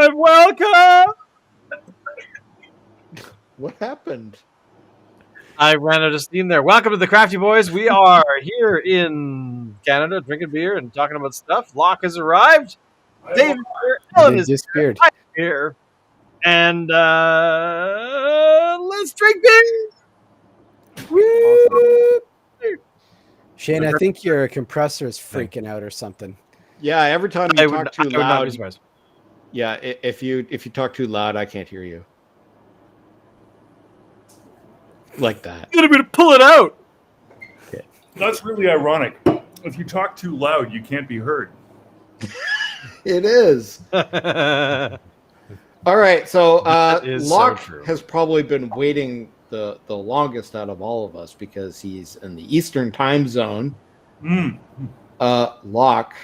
time. Welcome. What happened? I ran out of steam there. Welcome to the Crafty Boys. We are here in Canada drinking beer and talking about stuff. Locke has arrived. Dave is here. Ellen is disappeared. here. I'm here. And let's drink beer. Woo! Shane, I think your compressor is freaking out or something. Yeah, every time you talk too I would not be loud. surprised. Yeah, if you talk too loud, I can't hear you. Like that. You're going to pull it out. Okay. That's really ironic. If you talk too loud, you can't be heard. It is. All right, so Locke has probably been waiting the longest out of all of us because he's in the Eastern time zone. Locke,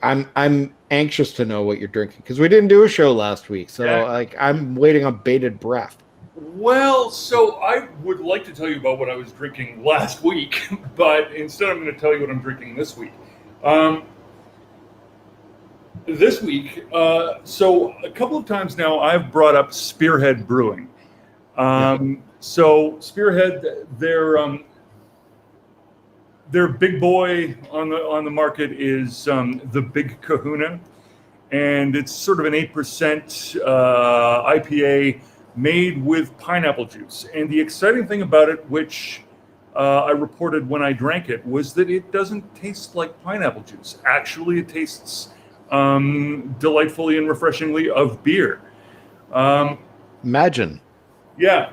I'm anxious to know what you're drinking because we didn't do a show last week, so I'm waiting on bated breath. Well, so I would like to tell you about what I was drinking last week, but instead I'm going to tell you what I'm drinking this week. This week, so a couple of times now I've brought up Spearhead Brewing. So Spearhead, their big boy on the market is the Big Kahuna, and it's sort of an 8% IPA made with pineapple juice. And the exciting thing about it, which I reported when I drank it, was that it doesn't taste like pineapple juice. Actually, it tastes delightfully and refreshingly of beer. Imagine. Yeah.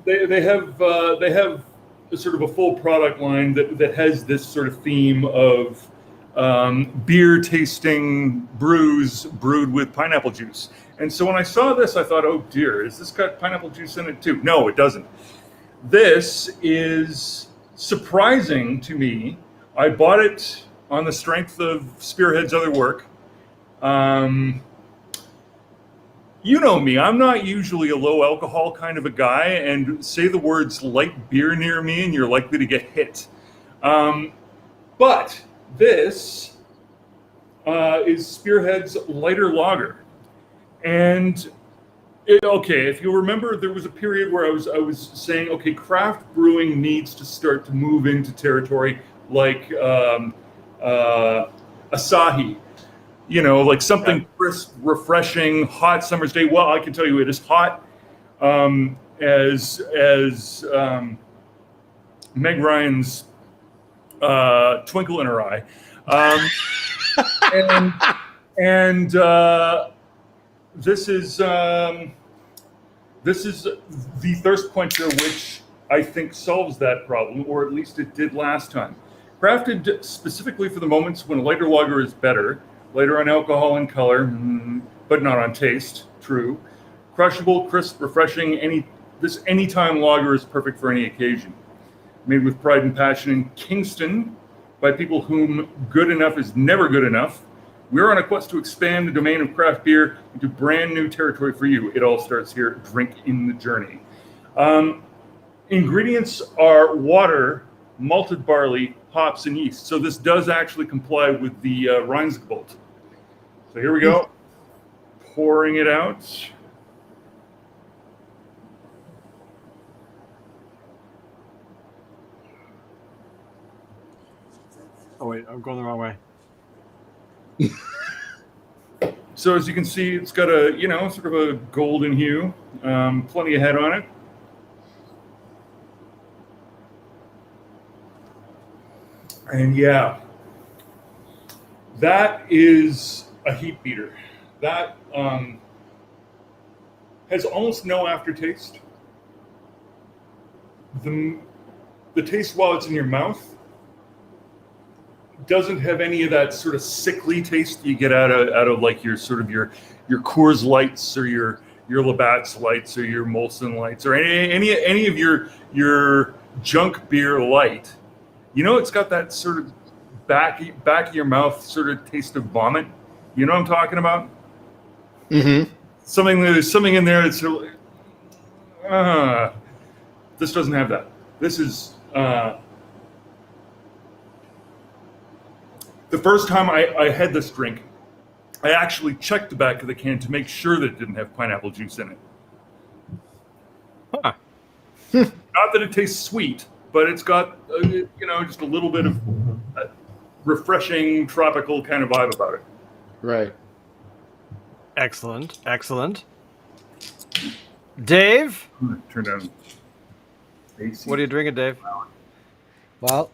They have sort of a full product line that has this sort of theme of beer tasting brews brewed with pineapple juice. And so when I saw this, I thought, oh dear, has this got pineapple juice in it too? No, it doesn't. This is surprising to me. I bought it on the strength of Spearhead's other work. You know me, I'm not usually a low alcohol kind of a guy, and say the words light beer near me and you're likely to get hit. But this is Spearhead's lighter lager. And if you remember, there was a period where I was saying, okay, craft brewing needs to start to move into territory like Asahi. You know, like something crisp, refreshing, hot summer's day. Well, I can tell you it is hot as Meg Ryan's twinkle in her eye. And this is the thirst quencher, which I think solves that problem, or at least it did last time. Crafted specifically for the moments when a lighter lager is better, lighter on alcohol and color, but not on taste. True. Crushable, crisp, refreshing. This anytime lager is perfect for any occasion. Made with pride and passion in Kingston by people whom good enough is never good enough. We're on a quest to expand the domain of craft beer into brand new territory for you. It all starts here. Drink in the journey. Ingredients are water, malted barley, hops, and yeast. So this does actually comply with the Reinheitsgebot. So here we go. Pouring it out. Oh, wait, I'm going the wrong way. So as you can see, it's got a, sort of a golden hue, plenty of head on it. And yeah, that is a heat beater. That has almost no aftertaste. The taste while it's in your mouth doesn't have any of that sort of sickly taste you get out of like your sort of your Coors Lights or your Labatt's Lights or your Molson Lights or any of your junk beer light. It's got that sort of back of your mouth sort of taste of vomit. You know what I'm talking about? Mm-hmm. There's something in there that's sort of, this doesn't have that. This is the first time I had this drink, I actually checked the back of the can to make sure that it didn't have pineapple juice in it. Huh. Not that it tastes sweet, but it's got just a little bit of refreshing tropical kind of vibe about it. Right. Excellent. Excellent. Dave? I'm gonna turn down AC. What are you drinking, Dave? Well,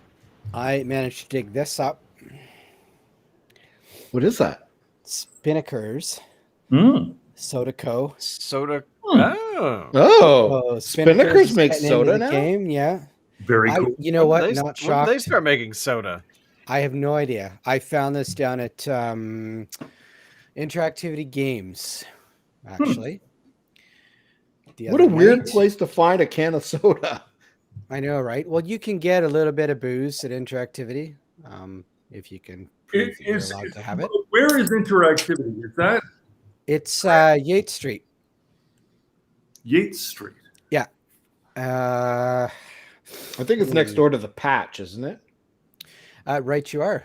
I managed to dig this up. What is that? Spinnakers Soda Co. Soda. Oh, Spinnakers Spinnakers makes getting into soda the now? game, yeah. Very cool. You know what? When Not did shocked. they start making soda? I have no idea. I found this down at Interactivity Games, actually. What a weird place to find a can of soda. I know, right? Well, you can get a little bit of booze at Interactivity if you can prove that you're allowed to have it. Where is Interactivity? Is that It's Yates Street. Yates Street? Yeah. I think it's next door to the Patch, isn't it? Right, you are.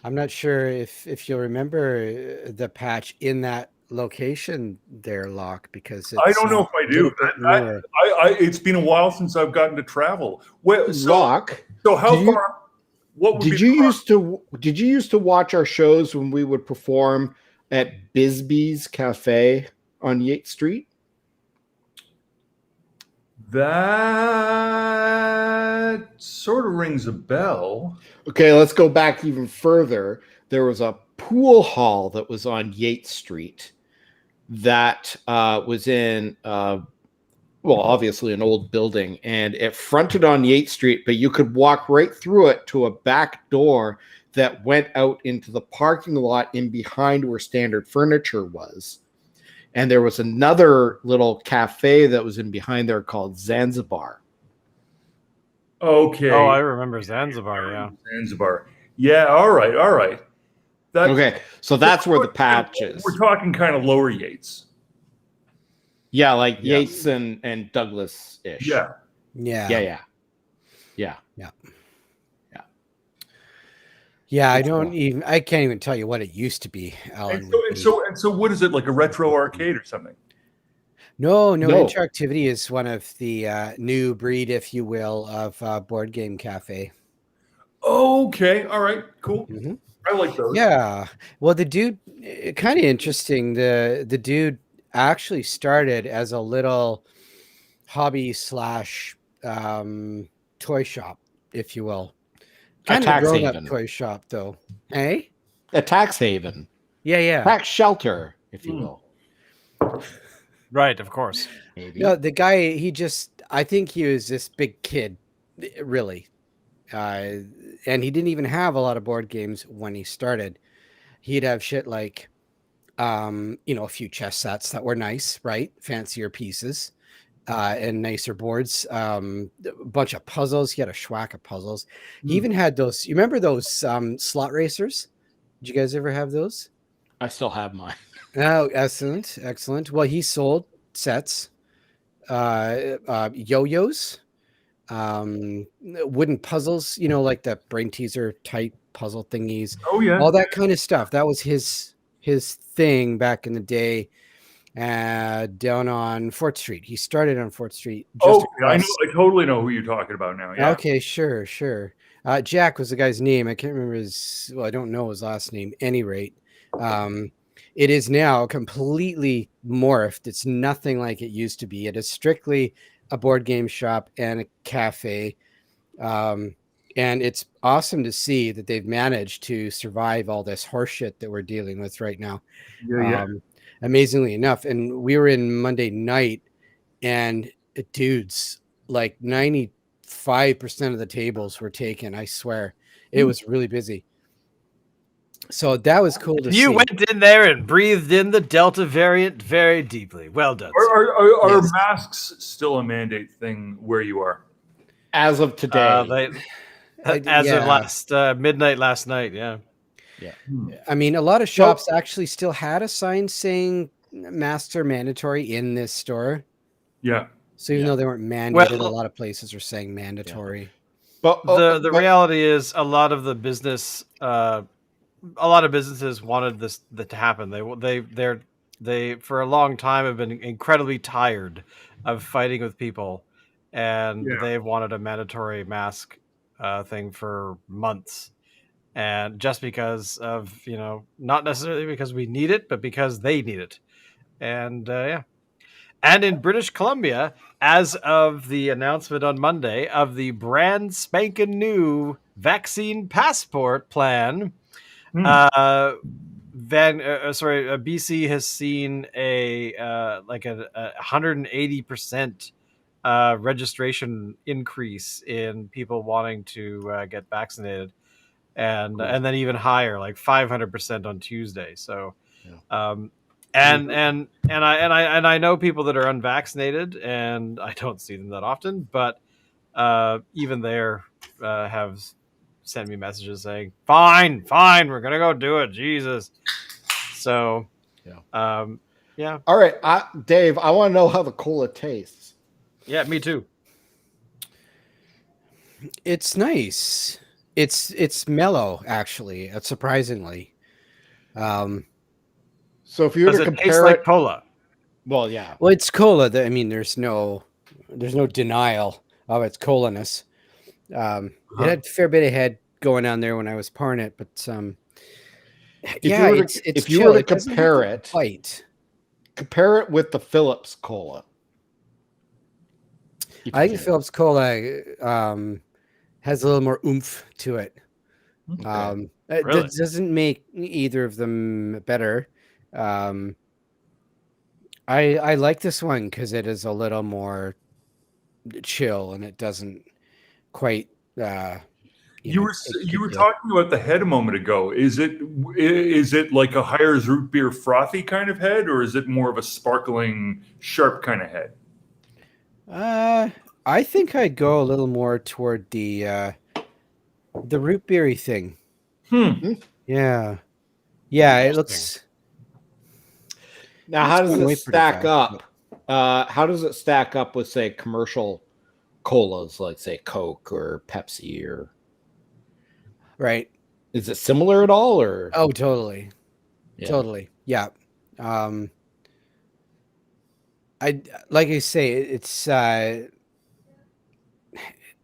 I'm not sure if you'll remember the Patch in that location there, Locke, because it's, I don't know if I do. It's been a while since I've gotten to travel. Locke. So how far? What would did you used to watch our shows when we would perform at Bisbee's Cafe on Yates Street? That sort of rings a bell. Okay, let's go back even further. There was a pool hall that was on Yates Street that was in, obviously an old building, and it fronted on Yates Street, but you could walk right through it to a back door that went out into the parking lot in behind where Standard Furniture was. And there was another little cafe that was in behind there called Zanzibar. Okay. Oh, I remember Zanzibar, yeah. Zanzibar. Yeah, all right. Okay, so that's where the Patch is. We're talking kind of lower Yates. Yeah, like Yates and Douglas-ish. Yeah. Yeah, I can't even tell you what it used to be, Alan. And so what is it, like a retro arcade or something? No. Interactivity is one of the new breed, if you will, of board game cafe. Okay, all right, cool. Mm-hmm. I like those. Yeah. Well, the dude, kind of interesting. The dude actually started as a little hobby / toy shop, if you will. Kind of grown up toy shop, though. Hey? A tax haven. Yeah. Tax shelter, if you will. Right, of course. Maybe. No, the guy, I think he was this big kid, really. And he didn't even have a lot of board games when he started. He'd have shit like, a few chess sets that were nice, right? Fancier pieces. And nicer boards, a bunch of puzzles. He had a schwack of puzzles. He even had those. You remember those slot racers? Did you guys ever have those? I still have mine. Oh, excellent. Well, he sold sets, yo-yos, wooden puzzles. Like the brain teaser type puzzle thingies. Oh yeah, all that kind of stuff. That was his thing back in the day. Down on 4th Street. He started on 4th Street. I totally know who you're talking about now. Yeah. Okay, sure. Jack was the guy's name. I can't remember I don't know his last name. Any rate, it is now completely morphed. It's nothing like it used to be. It is strictly a board game shop and a cafe. And it's awesome to see that they've managed to survive all this horseshit that we're dealing with right now. Yeah. Amazingly enough. And we were in Monday night, and dudes, like 95% of the tables were taken. I swear it was really busy. So that was cool to see. You went in there and breathed in the Delta variant very deeply. Well done. Are masks still a mandate thing where you are? As of today. Of last midnight last night, yeah. Yeah. I mean, a lot of shops actually still had a sign saying masks are mandatory in this store. Yeah. So even though they weren't mandated, a lot of places are saying mandatory. But the reality is a lot of the business a lot of businesses wanted this to happen. They for a long time have been incredibly tired of fighting with people, and Yeah. they've wanted a mandatory mask thing for months. And just because of, not necessarily because we need it, but because they need it. And yeah. And in British Columbia, as of the announcement on Monday of the brand spanking new vaccine passport plan, BC has seen a 180% registration increase in people wanting to get vaccinated, and then even higher, like 500% on Tuesday. So, I know people that are unvaccinated, and I don't see them that often, but even there have sent me messages saying, "Fine, we're gonna go do it." Jesus. So, yeah. All right, Dave, I want to know how the cola tastes. Yeah, me too. It's nice. It's mellow, actually, surprisingly. So if you were Does to it taste compare like it, cola? well, yeah. Well, it's cola. I mean, there's no denial of its cola-ness. It had a fair bit of head going on there when I was pouring it, but yeah, it's if you chill. were to It doesn't have compare a it, bite. compare it with the Phillips cola. I think the Phillips Cola has a little more oomph to it. Okay. It Really? doesn't make either of them better. I like this one because it is a little more chill and it doesn't quite. You were kick you were you. talking about the head a moment ago. Is it like a Hires root beer frothy kind of head, or is it more of a sparkling sharp kind of head? I think I'd go a little more toward the root beery thing. Yeah. It looks. Now, how does it pretty stack fast, up? How does it stack up with, say, commercial colas like, say, Coke or Pepsi? Or Right. is it similar at all? Or Oh, totally. Yeah. Totally. Yeah. I like I say, it's I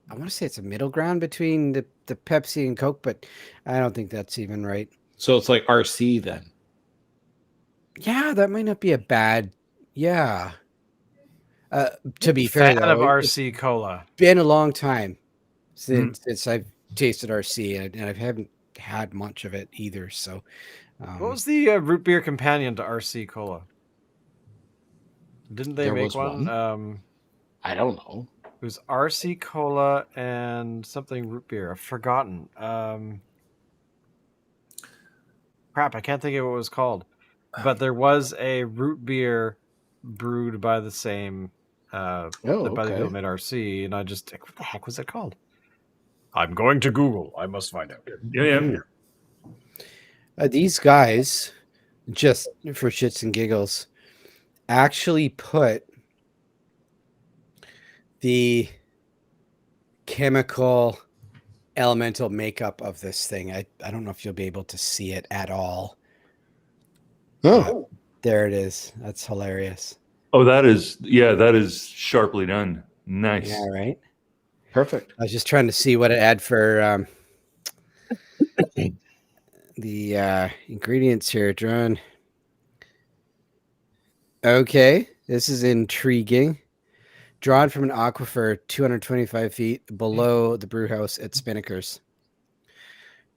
want to say it's a middle ground between the Pepsi and Coke, but I don't think that's even right. So it's like RC then. Yeah, that might not be a bad. Yeah. To be Fan fair, though, of it's RC cola. been a long time since I've tasted RC, and I haven't had much of it either. So, What was the root beer companion to RC cola? Didn't they There make was one? I don't know. It was RC cola and something root beer. I've forgotten. Crap, I can't think of what it was called. But there was a root beer brewed by the same by the people who made RC, and I just, what the heck was it called? I'm going to Google. I must find out. Yeah. These guys, just for shits and giggles, actually put the chemical elemental makeup of this thing. I don't know if you'll be able to see it at all. Oh, there it is. That's hilarious. Oh, that is sharply done. Nice. Yeah, right. perfect. I was just trying to see what it had for the ingredients here, Drawn. Okay, this is intriguing. Drawn from an aquifer 225 feet below the brew house at Spinnakers.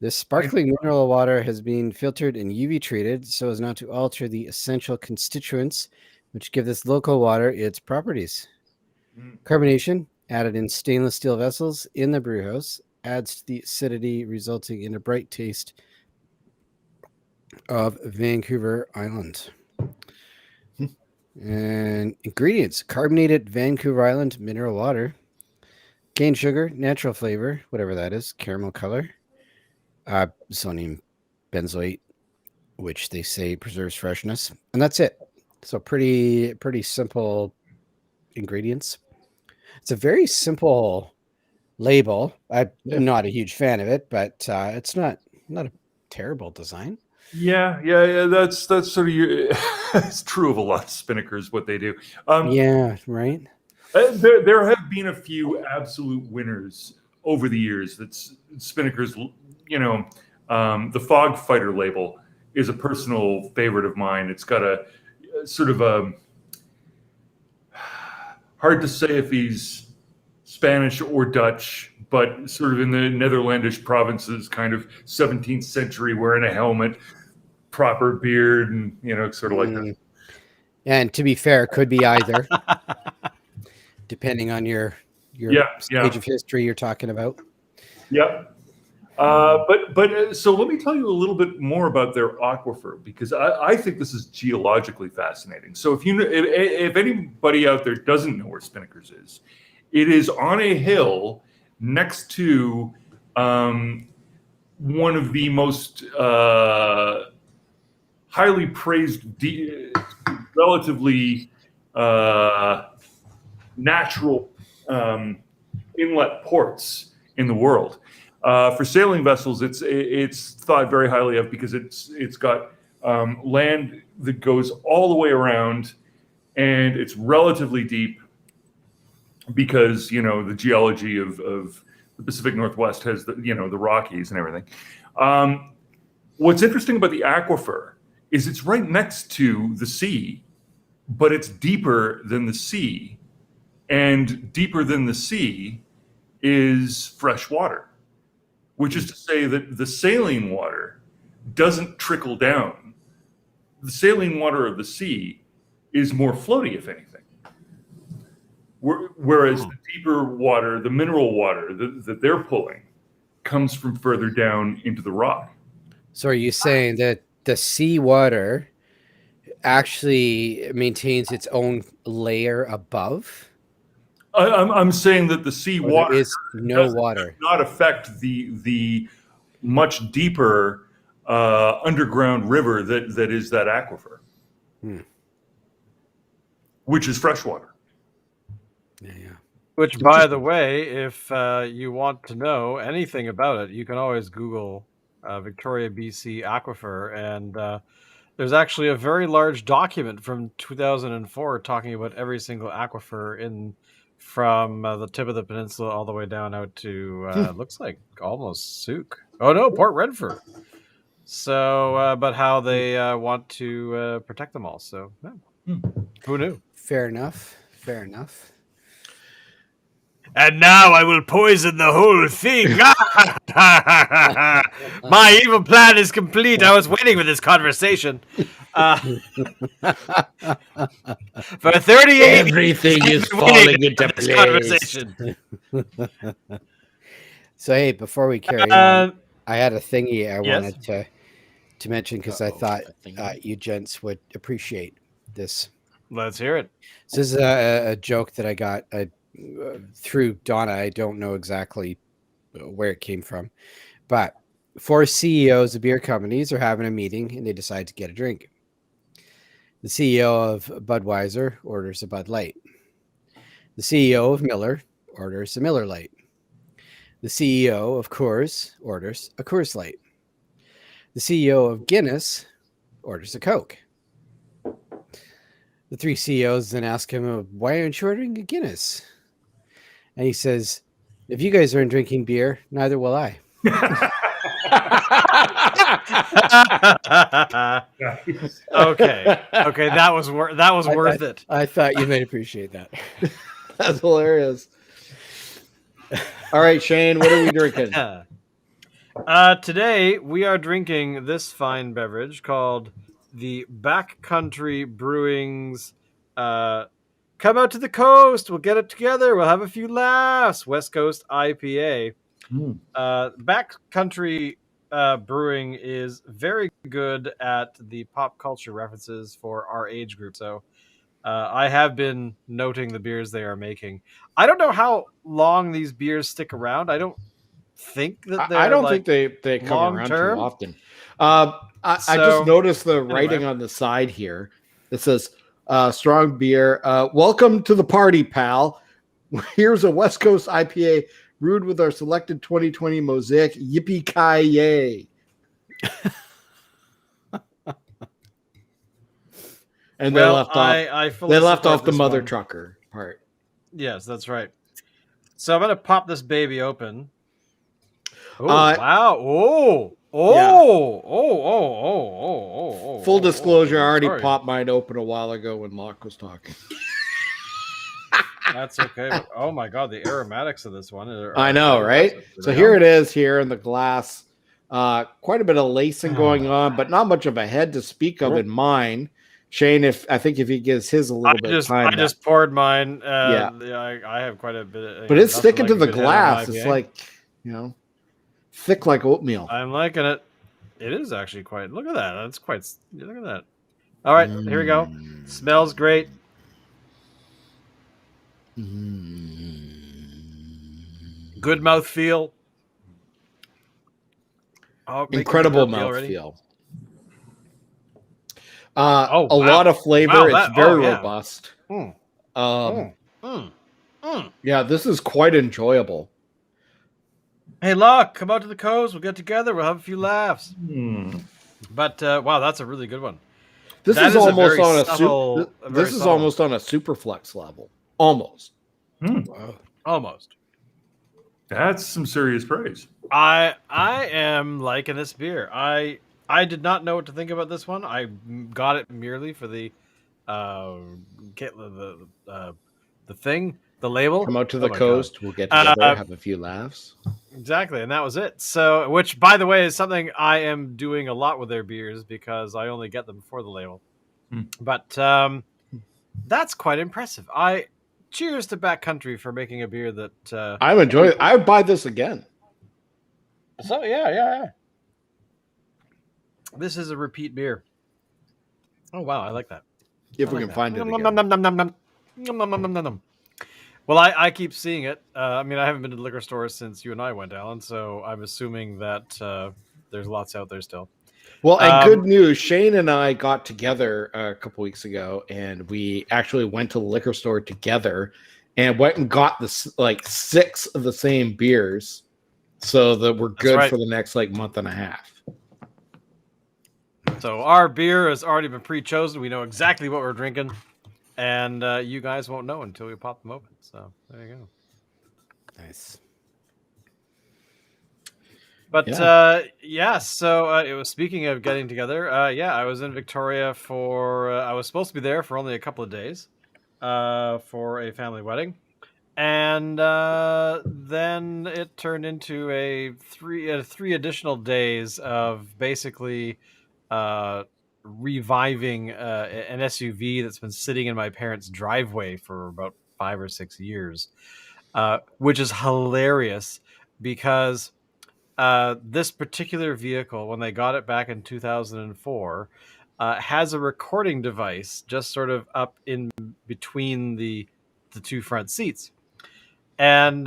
This sparkling mineral water has been filtered and UV treated so as not to alter the essential constituents which give this local water its properties. Carbonation, added in stainless steel vessels in the brew house, adds to the acidity, resulting in a bright taste of Vancouver Island. And ingredients: carbonated Vancouver Island mineral water, cane sugar, natural flavor, whatever that is, caramel color, sodium benzoate, which they say preserves freshness, and that's it. So pretty simple ingredients. It's a very simple label. I'm not a huge fan of it, but it's not a terrible design. Yeah. That's sort of it's true of a lot of Spinnakers what they do. Yeah, right. There have been a few absolute winners over the years. That's Spinnakers. The Fog Fighter label is a personal favorite of mine. It's got a sort of a hard to say if he's Spanish or Dutch, but sort of in the Netherlandish provinces, kind of 17th century, wearing a helmet, proper beard, and sort of like that. And to be fair, it could be either, depending on your stage of history you're talking about. Yep. But so let me tell you a little bit more about their aquifer, because I think this is geologically fascinating. So if anybody out there doesn't know where Spinnakers is, it is on a hill next to one of the most highly praised, relatively natural inlet ports in the world. For sailing vessels, it's thought very highly of because it's got land that goes all the way around, and it's relatively deep because the geology of the Pacific Northwest has the Rockies and everything. What's interesting about the aquifer is it's right next to the sea, but it's deeper than the sea, and deeper than the sea is fresh water, which is to say that the saline water doesn't trickle down. The saline water of the sea is more floaty, if anything. Whereas the deeper water, the mineral water that they're pulling, comes from further down into the rock. So are you saying that the seawater actually maintains its own layer above? I'm saying that the sea water is no water, does not affect the much deeper underground river that is that aquifer, which is freshwater. Yeah. Which, by the way, if you want to know anything about it, you can always Google Victoria, BC aquifer, and there's actually a very large document from 2004 talking about every single aquifer from the tip of the peninsula all the way down out to looks like almost Souk. Oh no, Port Redford. So, but how they want to protect them all. So, who knew? Fair enough. And now I will poison the whole thing. My evil plan is complete. I was waiting for this conversation. For 38 Everything is falling into place. So, hey, before we carry on, I had a thingy I wanted to mention because I thought you gents would appreciate this. Let's hear it. So this is a joke that I got through Donna. I don't know exactly where it came from, but 4 CEOs of beer companies are having a meeting and they decide to get a drink. The CEO of Budweiser orders a Bud Light. The CEO of Miller orders a Miller Light. The CEO of Coors orders a Coors Light. The CEO of Guinness orders a Coke. The 3 CEOs then ask him, why aren't you ordering a Guinness? And he says, if you guys aren't drinking beer, neither will I. Okay, that was worth it. I thought you might appreciate that. That's hilarious. All right, Shane, what are we drinking? Today we are drinking this fine beverage called the Backcountry Brewing's Come Out to the Coast. We'll get it together. We'll have a few laughs. West Coast IPA. Backcountry Brewing is very good at the pop culture references for our age group. So I have been noting the beers they are making. I don't know how long these beers stick around. I don't think that they're I don't think they come around too often. I just noticed the writing on the side here. It says, strong beer. Welcome to the party, pal. Here's a West Coast IPA brewed with our selected 2020 Mosaic. Yippee-ki-yay. And Well, they left off. I fully They left support off the this mother one. trucker part. Yes, that's right. So I'm gonna pop this baby open. Oh wow! Yeah. Full disclosure, I already Sorry. popped mine open a while ago when Locke was talking. That's okay. But, oh my god, the aromatics of this one are I know, quite right? impressive. So here it is here in the glass. Quite a bit of lacing going on, but not much of a head to speak of in mine. Shane, I think if he gives his a little bit of time. I just poured mine. Yeah. I have quite a bit. But it's sticking to a the good head on an glass. It's IPA. like, thick like oatmeal. I'm liking it. It is actually quite. Look at that. That's quite. Look at that. All right, here we go. Smells great. Good mouth feel. Oh, Incredible mouthfeel. A lot of flavor. It's very robust. Yeah, this is quite enjoyable. Hey, Locke, come out to the coast. We'll get together. We'll have a few laughs. But wow, that's a really good one. This is almost on a this is almost on a Superflex level. Almost. Wow. Almost. That's some serious praise. I am liking this beer. I did not know what to think about this one. I got it merely for the thing, the label. Come out to the coast. God. We'll get together, have a few laughs. Exactly, and that was it. So, which, by the way, is something I am doing a lot with their beers because I only get them for the label. But that's quite impressive. Cheers to Backcountry for making a beer that I'm enjoying. I would buy this again. So yeah. This is a repeat beer. Oh wow, I like that. If we can find it again. Well, I keep seeing it. I mean, I haven't been to the liquor store since you and I went, Alan, so I'm assuming that there's lots out there still. Well, and good news, Shane and I got together a couple weeks ago, and we actually went to the liquor store together and went and got the 6 of the same beers so that we're good for the next month and a half. So our beer has already been pre-chosen. We know exactly what we're drinking. And you guys won't know until we pop them open. So there you go. Nice. But so it was speaking of getting together. I was in Victoria for. I was supposed to be there for only a couple of days, for a family wedding, and then it turned into a three additional days of basically reviving an SUV that's been sitting in my parents' driveway for about 5 or 6 years, which is hilarious because this particular vehicle, when they got it back in 2004, has a recording device just sort of up in between the 2 front seats. And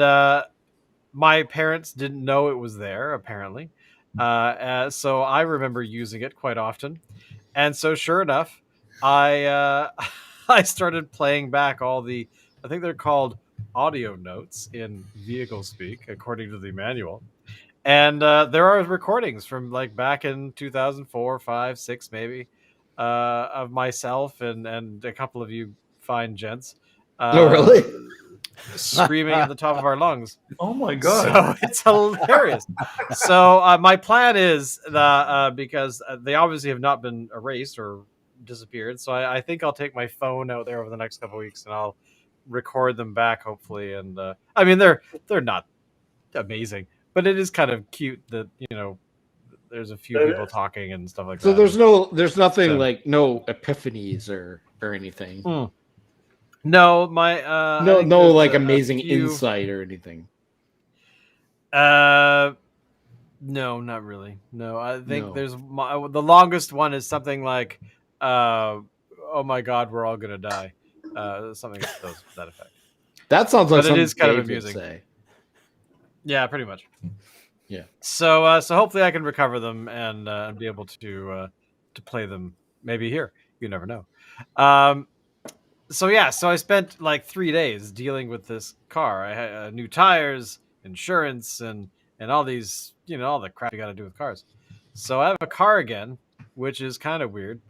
my parents didn't know it was there, apparently. So I remember using it quite often. And so sure enough, I started playing back all the, I think they're called audio notes in vehicle speak, according to the manual. And there are recordings from back in 2004, 5, 6 maybe, of myself and a couple of you fine gents. Oh, really? Screaming at the top of our lungs. Oh my god! So it's hilarious. So my plan is that because they obviously have not been erased or disappeared, so I think I'll take my phone out there over the next couple of weeks and I'll record them back, hopefully. And I mean, they're not amazing, but it is kind of cute that there's a few people talking and stuff like that. So there's nothing no epiphanies or anything. No, my no amazing insight or anything. No, not really. No, I think there's the longest one is something like, "Oh my God, we're all gonna die," something to that effect. That sounds like something it is kind Dave of amusing. Would say. Yeah, pretty much. Yeah. So hopefully I can recover them and be able to play them maybe here. You never know. So I spent 3 days dealing with this car. I had new tires, insurance, and all these, all the crap you got to do with cars. So I have a car again, which is kind of weird,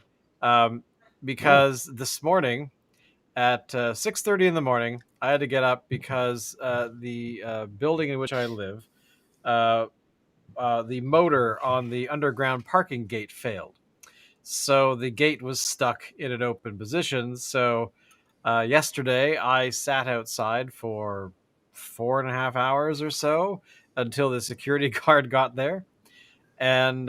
um, because this morning at 6:30 in the morning, I had to get up because the building in which I live, uh, the motor on the underground parking gate failed. So the gate was stuck in an open position. So yesterday I sat outside for 4.5 hours or so until the security guard got there, and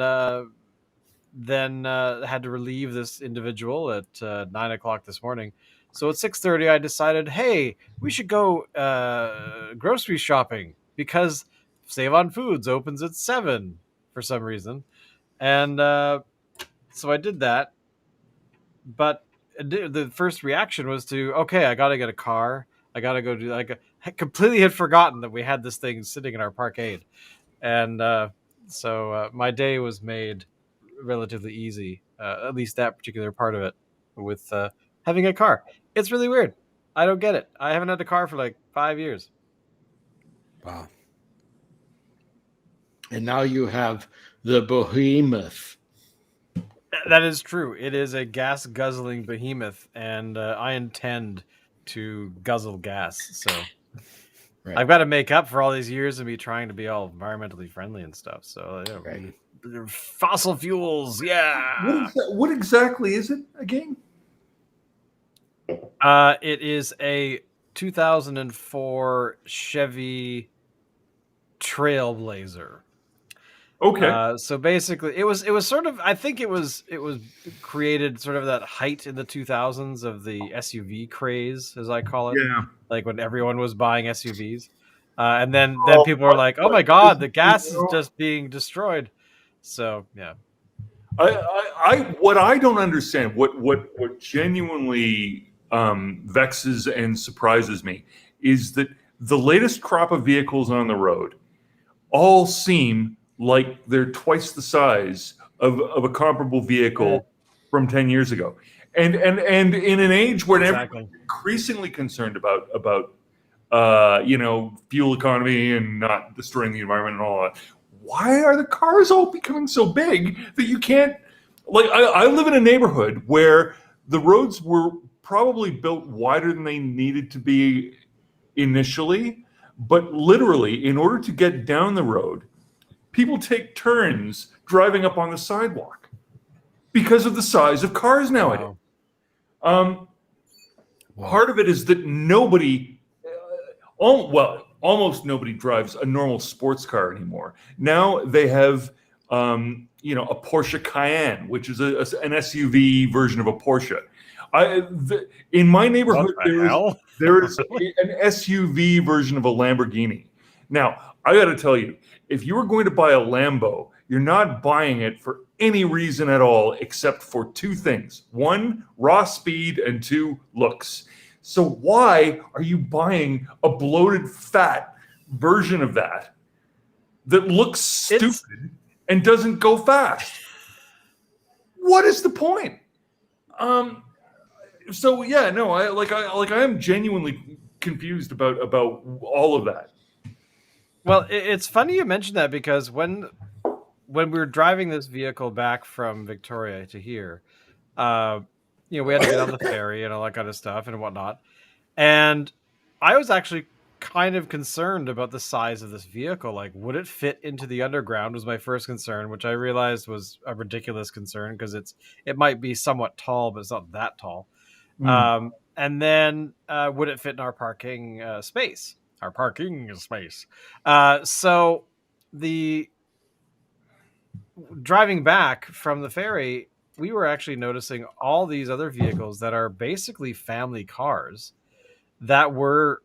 then had to relieve this individual at 9 o'clock this morning. So at 6:30, I decided, hey, we should go grocery shopping because Save on Foods opens at 7 for some reason, and so I did that. But the first reaction was to, okay, I got to get a car. I got to go do like I completely had forgotten that we had this thing sitting in our parkade, and so my day was made relatively easy, at least that particular part of it, with having a car. It's really weird. I don't get it. I haven't had a car for like 5 years. Wow. And now you have the behemoth. That is true. It is a gas guzzling behemoth, and I intend to guzzle gas. So Right. I've got to make up for all these years of me trying to be all environmentally friendly and stuff. So Right. fossil fuels, yeah. What exactly is it again? It is a 2004 Chevy Trailblazer. Okay. So basically, it was sort of, I think it was created sort of that height in the 2000s of the SUV craze, as I call it, Yeah. like when everyone was buying SUVs, and then people were like, "Oh my God, the gas is just being destroyed." So yeah, What I don't understand, what genuinely vexes and surprises me, is that the latest crop of vehicles on the road all seem like they're twice the size of a comparable vehicle from 10 years ago. And in an age where everyone's increasingly concerned about fuel economy and not destroying the environment and all that, why are the cars all becoming so big that you can't, like, I live in a neighborhood where the roads were probably built wider than they needed to be initially, but literally, in order to get down the road, people take turns driving up on the sidewalk because of the size of cars nowadays. Wow. Part of it is that nobody, almost nobody drives a normal sports car anymore. Now they have, a Porsche Cayenne, which is an SUV version of a Porsche. In my neighborhood, there is an SUV version of a Lamborghini. Now, I got to tell you, if you were going to buy a Lambo, you're not buying it for any reason at all except for two things. One, raw speed, and two, looks. So why are you buying a bloated, fat version of that looks stupid and doesn't go fast? What is the point? So yeah, no, I am genuinely confused about all of that. Well, it's funny you mentioned that because when we were driving this vehicle back from Victoria to here, we had to get on the ferry and all that kind of stuff and whatnot. And I was actually kind of concerned about the size of this vehicle. Like, would it fit into the underground was my first concern, which I realized was a ridiculous concern because it might be somewhat tall, but it's not that tall. And then would it fit in our parking space? Our parking space. So the driving back from the ferry, we were actually noticing all these other vehicles that are basically family cars that were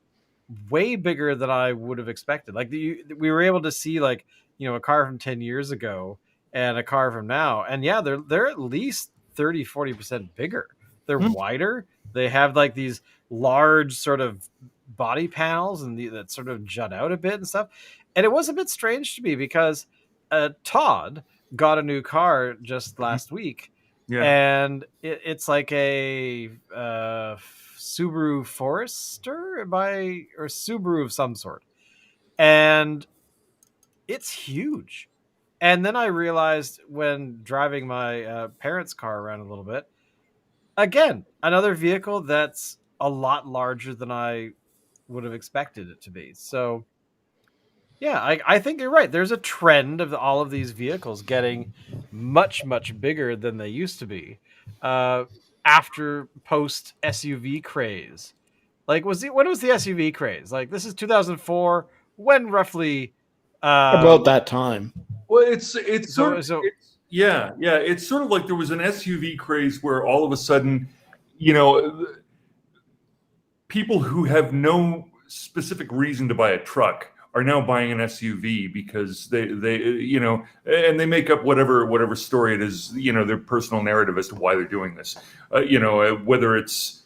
way bigger than I would have expected. Like we were able to see like, a car from 10 years ago and a car from now. And yeah, they're at least 30-40% bigger. They're wider. They have like these large sort of body panels and that sort of jut out a bit and stuff. And it was a bit strange to me because Todd got a new car just last week. Yeah. And it's like a Subaru Forester or Subaru of some sort. And it's huge. And then I realized when driving my parents' car around a little bit, again, another vehicle that's a lot larger than I would have expected it to be. So, yeah, I think you're right. There's a trend of all of these vehicles getting much, much bigger than they used to be after post SUV craze. Like, when was the SUV craze? Like, this is 2004. When roughly? About that time. Well, it's sort So, of so yeah, it's sort of like there was an SUV craze where all of a sudden, people who have no specific reason to buy a truck are now buying an SUV because they and they make up whatever story it is, their personal narrative as to why they're doing this. Whether it's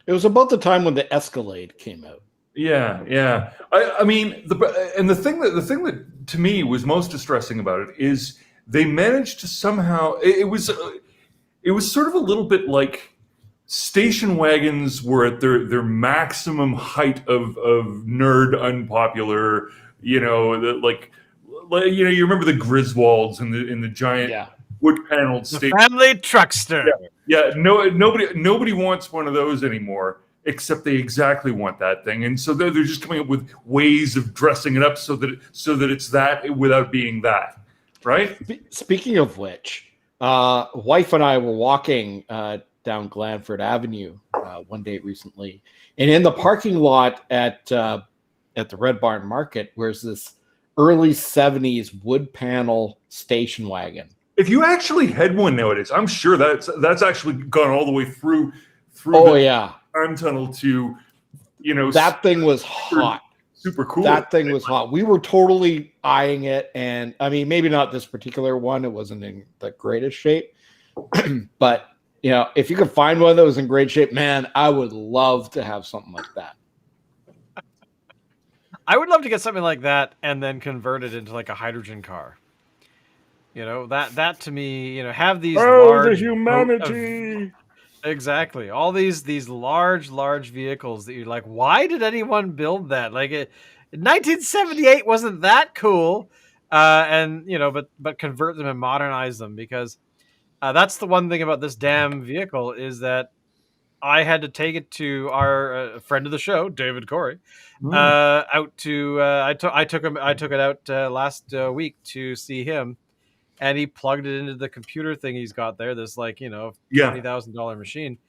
It was about the time when the Escalade came out. yeah. I mean, the thing that to me was most distressing about it is they managed to somehow it was sort of a little bit like station wagons were at their maximum height of nerd unpopular. You remember the Griswolds in the giant wood paneled the station. family truckster. Yeah, nobody wants one of those anymore, except they exactly want that thing, and so they're just coming up with ways of dressing it up so that it's that without being that, right? Speaking of which, wife and I were walking down Glanford Avenue one day recently, and in the parking lot at the Red Barn Market, where's this early '70s wood panel station wagon. If you actually had one nowadays, I'm sure that's actually gone all the way through Oh the yeah, time tunnel to, that thing was hot. Super cool. That thing was hot. We were totally eyeing it, and I mean, maybe not this particular one. It wasn't in the greatest shape, but if you could find one that was in great shape, man, I would love to have something like that. I would love to get something like that and then convert it into like a hydrogen car. That to me, have these large the humanity. Exactly. All these large vehicles that you're like, why did anyone build that? Like 1978 wasn't that cool. But convert them and modernize them, because that's the one thing about this damn vehicle is that I had to take it to our friend of the show, David Corey, out to I took it out last week to see him, and he plugged it into the computer thing he's got there. This $20,000 machine,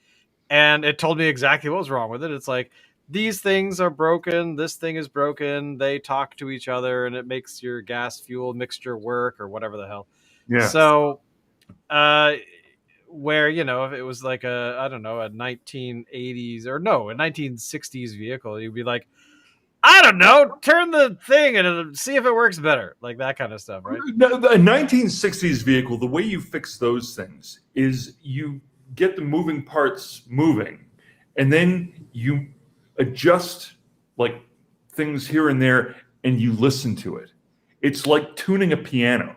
and it told me exactly what was wrong with it. It's like, these things are broken. This thing is broken. They talk to each other, and it makes your gas fuel mixture work or whatever the hell. Yeah. So, where if it was like a 1980s or no, a 1960s vehicle, you'd be like, I don't know, turn the thing and it'll see if it works better, like that kind of stuff, right? A 1960s vehicle, the way you fix those things is you get the moving parts moving, and then you adjust like things here and there, and you listen to it. It's like tuning a piano.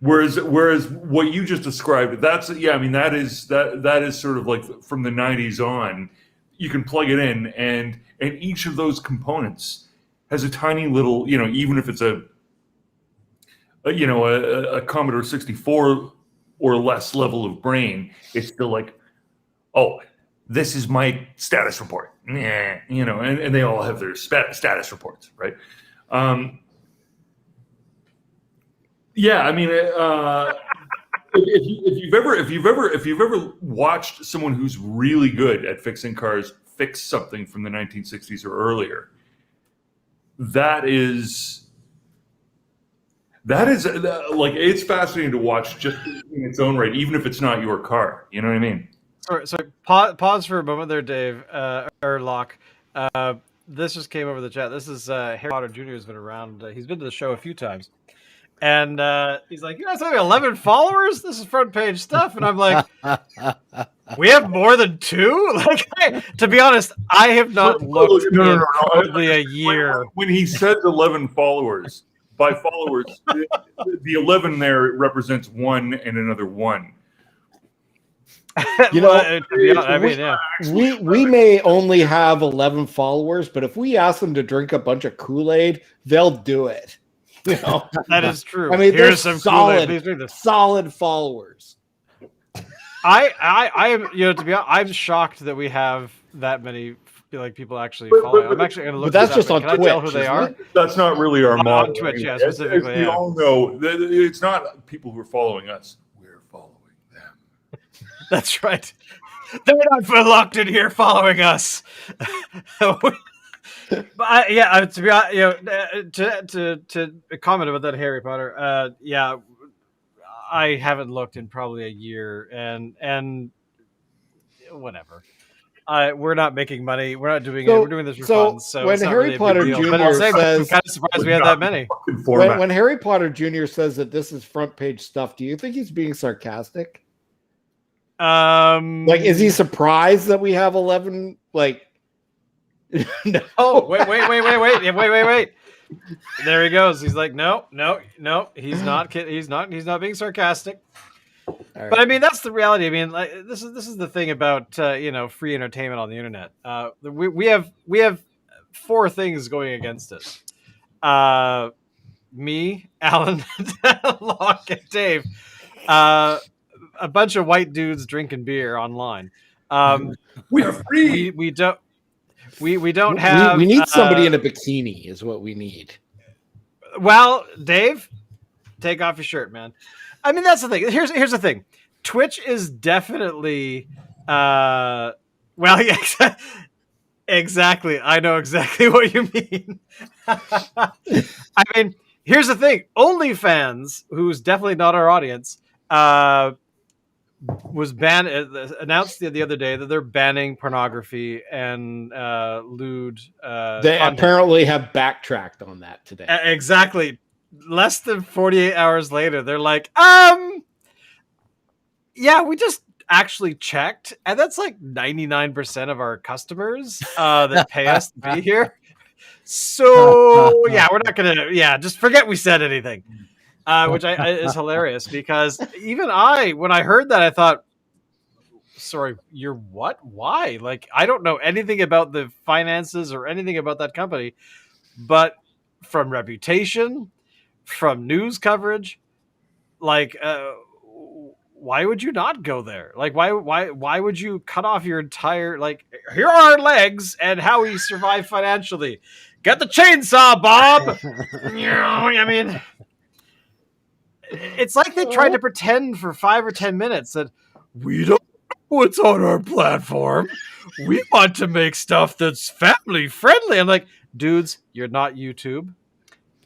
Whereas what you just described, that is sort of like from the 90s on. You can plug it in, and each of those components has a tiny little, even if it's a Commodore 64 or less level of brain, it's still like, oh, this is my status report, and they all have their status reports, right? Yeah, I mean, if you've ever watched someone who's really good at fixing cars fix something from the 1960s or earlier, that is like, it's fascinating to watch just in its own right, even if it's not your car. You know what I mean? Sorry. Pause for a moment there, Dave. Or Locke. This just came over the chat. This is Harry Potter Jr. has been around. He's been to the show a few times. And he's like, you guys have 11 followers? This is front page stuff. And I'm like, we have more than 2? Like, to be honest, I have not looked in probably a year. When he says 11 followers, by followers, the 11 there represents 1 and another 1. We may only have 11 followers, but if we ask them to drink a bunch of Kool-Aid, they'll do it. know? That is true. I mean, they're Here's some Kool-Aid. Please drink this. solid followers. I am, to be honest, I'm shocked that we have that many people actually follow. I'm actually going to look. But that's just on Can Twitch. I tell who they isn't are? it? That's not really our model. On Twitch, anyway. yeah, specifically. As we all know, it's not people who are following us. We're following them. That's right. They're not locked in here following us. But to be honest, to comment about that Harry Potter, I haven't looked in probably a year, and whatever. We're not making money. We're not doing it. We're doing this for fun. So when it's not Harry really a Potter big deal. Jr. But I'm says, kind of surprised we have that many. when Harry Potter Jr. says that this is front page stuff, do you think he's being sarcastic? Is he surprised that we have 11? No. Oh, wait. There he goes. He's like, no. He's not kidding. He's not being sarcastic. Right. But I mean, that's the reality. I mean, this is the thing about free entertainment on the internet. We have four things going against us. Me, Alan, Locke, and Dave. A bunch of white dudes drinking beer online. We are free. We don't. We don't have. We need somebody in a bikini, is what we need. Well, Dave, take off your shirt, man. I mean, that's the thing. Here's the thing. Twitch is definitely. Yeah, exactly. I know exactly what you mean. I mean, here's the thing. OnlyFans, who's definitely not our audience, was banned. Announced the other day that they're banning pornography and lewd. They content. apparently have backtracked on that today. Exactly. Less than 48 hours later, they're like, yeah, we just actually checked, and that's like 99% of our customers that pay us to be here. So yeah, we're not gonna. Yeah, just forget we said anything. Which is hilarious because even when I heard that, I thought, sorry, you're what? Why? Like, I don't know anything about the finances or anything about that company, but from reputation, from news coverage, why would you not go there? Like, why would you cut off your entire, here are our legs and how we survive financially. Get the chainsaw, Bob. I mean, it's like they tried to pretend for 5 or 10 minutes that we don't know what's on our platform. We want to make stuff that's family friendly. I'm like, dudes, you're not YouTube.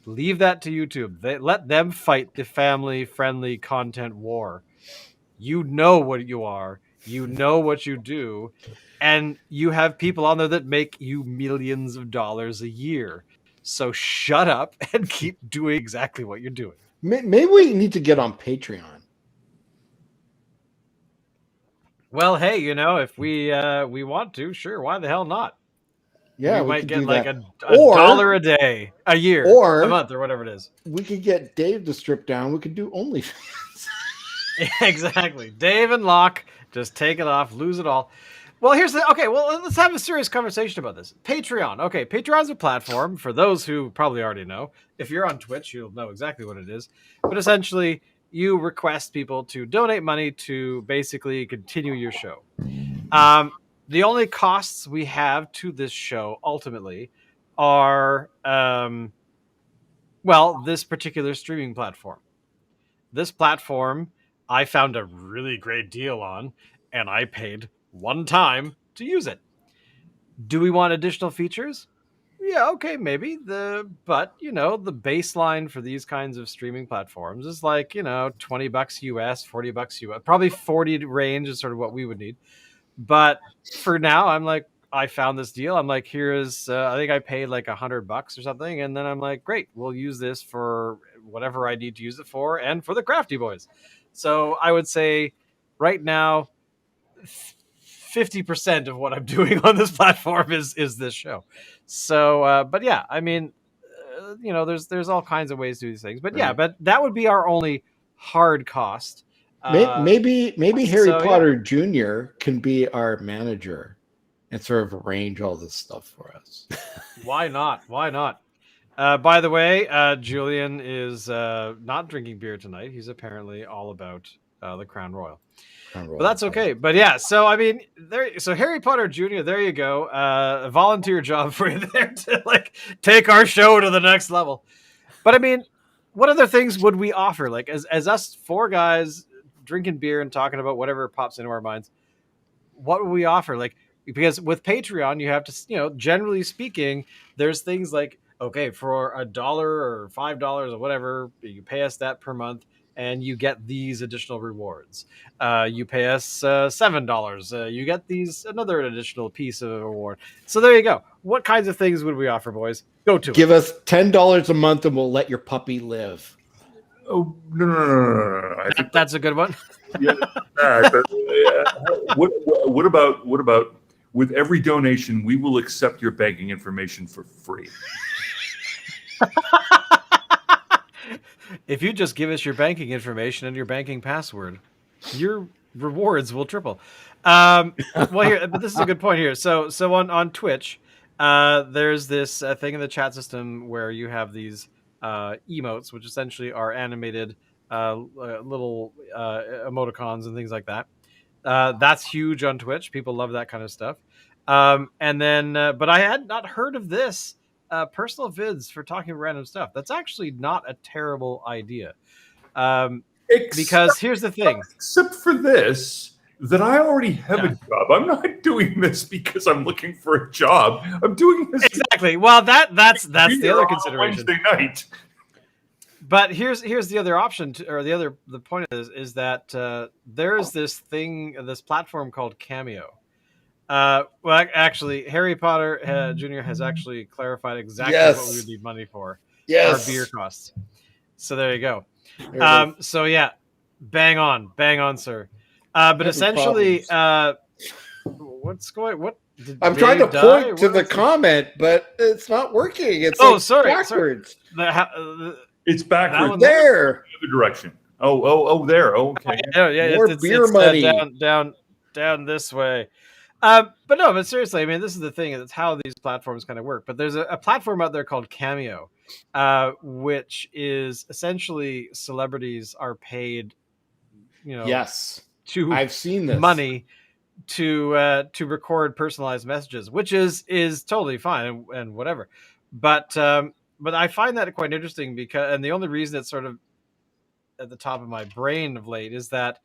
Leave that to YouTube. Let them fight the family friendly content war. You know what you are. You know what you do. And you have people on there that make you millions of dollars a year. So shut up and keep doing exactly what you're doing. Maybe we need to get on Patreon. Well, hey, if we want to, sure, why the hell not? Yeah, we might get do like that. a $1 a day, a year, or a month, or whatever it is. We could get Dave to strip down. We could do OnlyFans. Exactly. Dave and Locke just take it off, lose it all. Well, let's have a serious conversation about this. Patreon. Okay, Patreon's a platform for those who probably already know. If you're on Twitch, you'll know exactly what it is. But essentially, you request people to donate money to basically continue your show. The only costs we have to this show ultimately are, this particular streaming platform. This platform I found a really great deal on, and I paid one time to use it. Do we want additional features? Yeah, okay, maybe. But the baseline for these kinds of streaming platforms is like, $20 US, $40 US, probably 40 range is sort of what we would need. But for now, I'm like, I found this deal. I'm like, here is, I think I paid like $100 or something. And then I'm like, great, we'll use this for whatever I need to use it for and for the Crafty boys. So I would say right now, 50% of what I'm doing on this platform is this show. So, but yeah, I mean, there's all kinds of ways to do these things. But yeah, but that would be our only hard cost. Maybe Harry Potter Jr. can be our manager and sort of arrange all this stuff for us. Why not? By the way, Julian is not drinking beer tonight. He's apparently all about the Crown Royal. But that's okay. But yeah, so I mean, so Harry Potter Jr., there you go. A volunteer job for you there to like take our show to the next level. But I mean, what other things would we offer? Like as us four guys drinking beer and talking about whatever pops into our minds, what would we offer? Like, because with Patreon, you have to, generally speaking, there's things like, okay, for $1 or $5 or whatever, you pay us that per month, and you get these additional rewards. You pay us $7, you get another additional piece of reward. So there you go. What kinds of things would we offer, boys? Go to Give us $10 a month, and we'll let your puppy live. Oh no! I think that's a good one. Yeah. What about with every donation, we will accept your banking information for free. If you just give us your banking information and your banking password, your rewards will triple. Well, here, but this is a good point here. So on Twitch, there's this thing in the chat system where you have these emotes, which essentially are animated little emoticons and things like that. That's huge on Twitch. People love that kind of stuff. And then, but I had not heard of this. Personal vids for talking random stuff. That's actually not a terrible idea. Because here's the thing. Except for this, that I already have a job. I'm not doing this because I'm looking for a job. I'm doing this exactly. Well, that's the other consideration. Wednesday night. But here's the other option, the point is that there's this platform called Cameo. Well, actually, Harry Potter Jr. has actually clarified exactly what we would need money for. Our beer costs. So there you go. So yeah, bang on, sir. But essentially, what's going? What? I'm trying to point to the comment, but it's not working. It's backwards. It's backwards. There. The other direction. Oh, there. Oh, okay. Yeah. More beer money. Down this way. But seriously, I mean, this is the thing. It's how these platforms kind of work. But there's a platform out there called Cameo, which is essentially celebrities are paid, I've seen this money to record personalized messages, which is totally fine and whatever. But I find that quite interesting and the only reason it's sort of at the top of my brain of late is that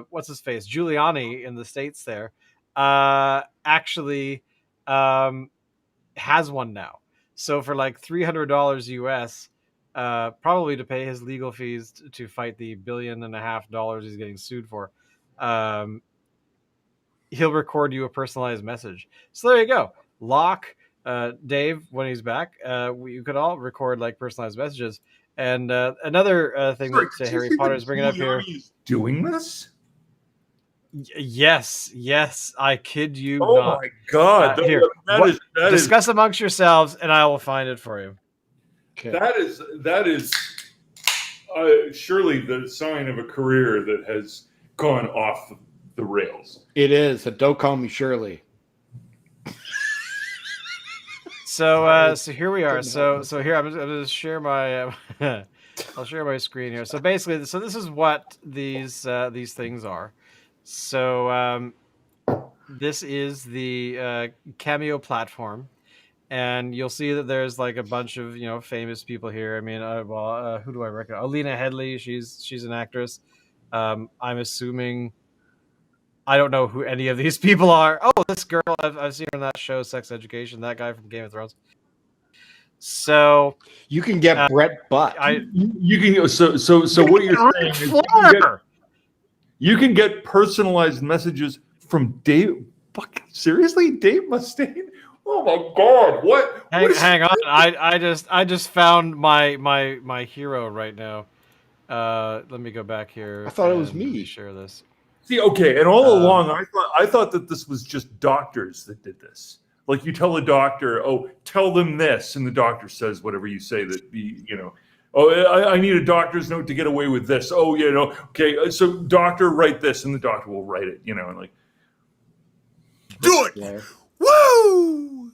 what's his face, Giuliani in the States there. Actually has one now. So for like $300 US, probably to pay his legal fees to fight the $1.5 billion he's getting sued for, he'll record you a personalized message. So there you go. Locke, Dave, when he's back, you could all record like personalized messages. And another thing that Harry Potter is bringing up here. Doing this? Yes, I kid you not. Oh my God! Discuss amongst yourselves, and I will find it for you. Okay. That is surely the sign of a career that has gone off the rails. It is. Don't call me Shirley. So here we are. So here I'm going to share my. I'll share my screen here. So basically, this is what these things are. So this is the Cameo platform, and you'll see that there's like a bunch of famous people here. I mean, who do I recognize? Alina Headley, she's an actress. I'm assuming I don't know who any of these people are. Oh, this girl I've seen her on that show, Sex Education. That guy from Game of Thrones. So you can get Brett Butt. You can so what you're saying is you can get personalized messages from Dave. Seriously, Dave Mustaine? Oh my God! What? Hang on! I just found my hero right now. Let me go back here. I thought it was me. Share this. See, okay, and all along I thought that this was just doctors that did this. Like you tell a doctor, "Oh, tell them this," and the doctor says whatever you say that Oh, I need a doctor's note to get away with this. Oh, okay. So, doctor, write this, and the doctor will write it. And like, do it. Woo!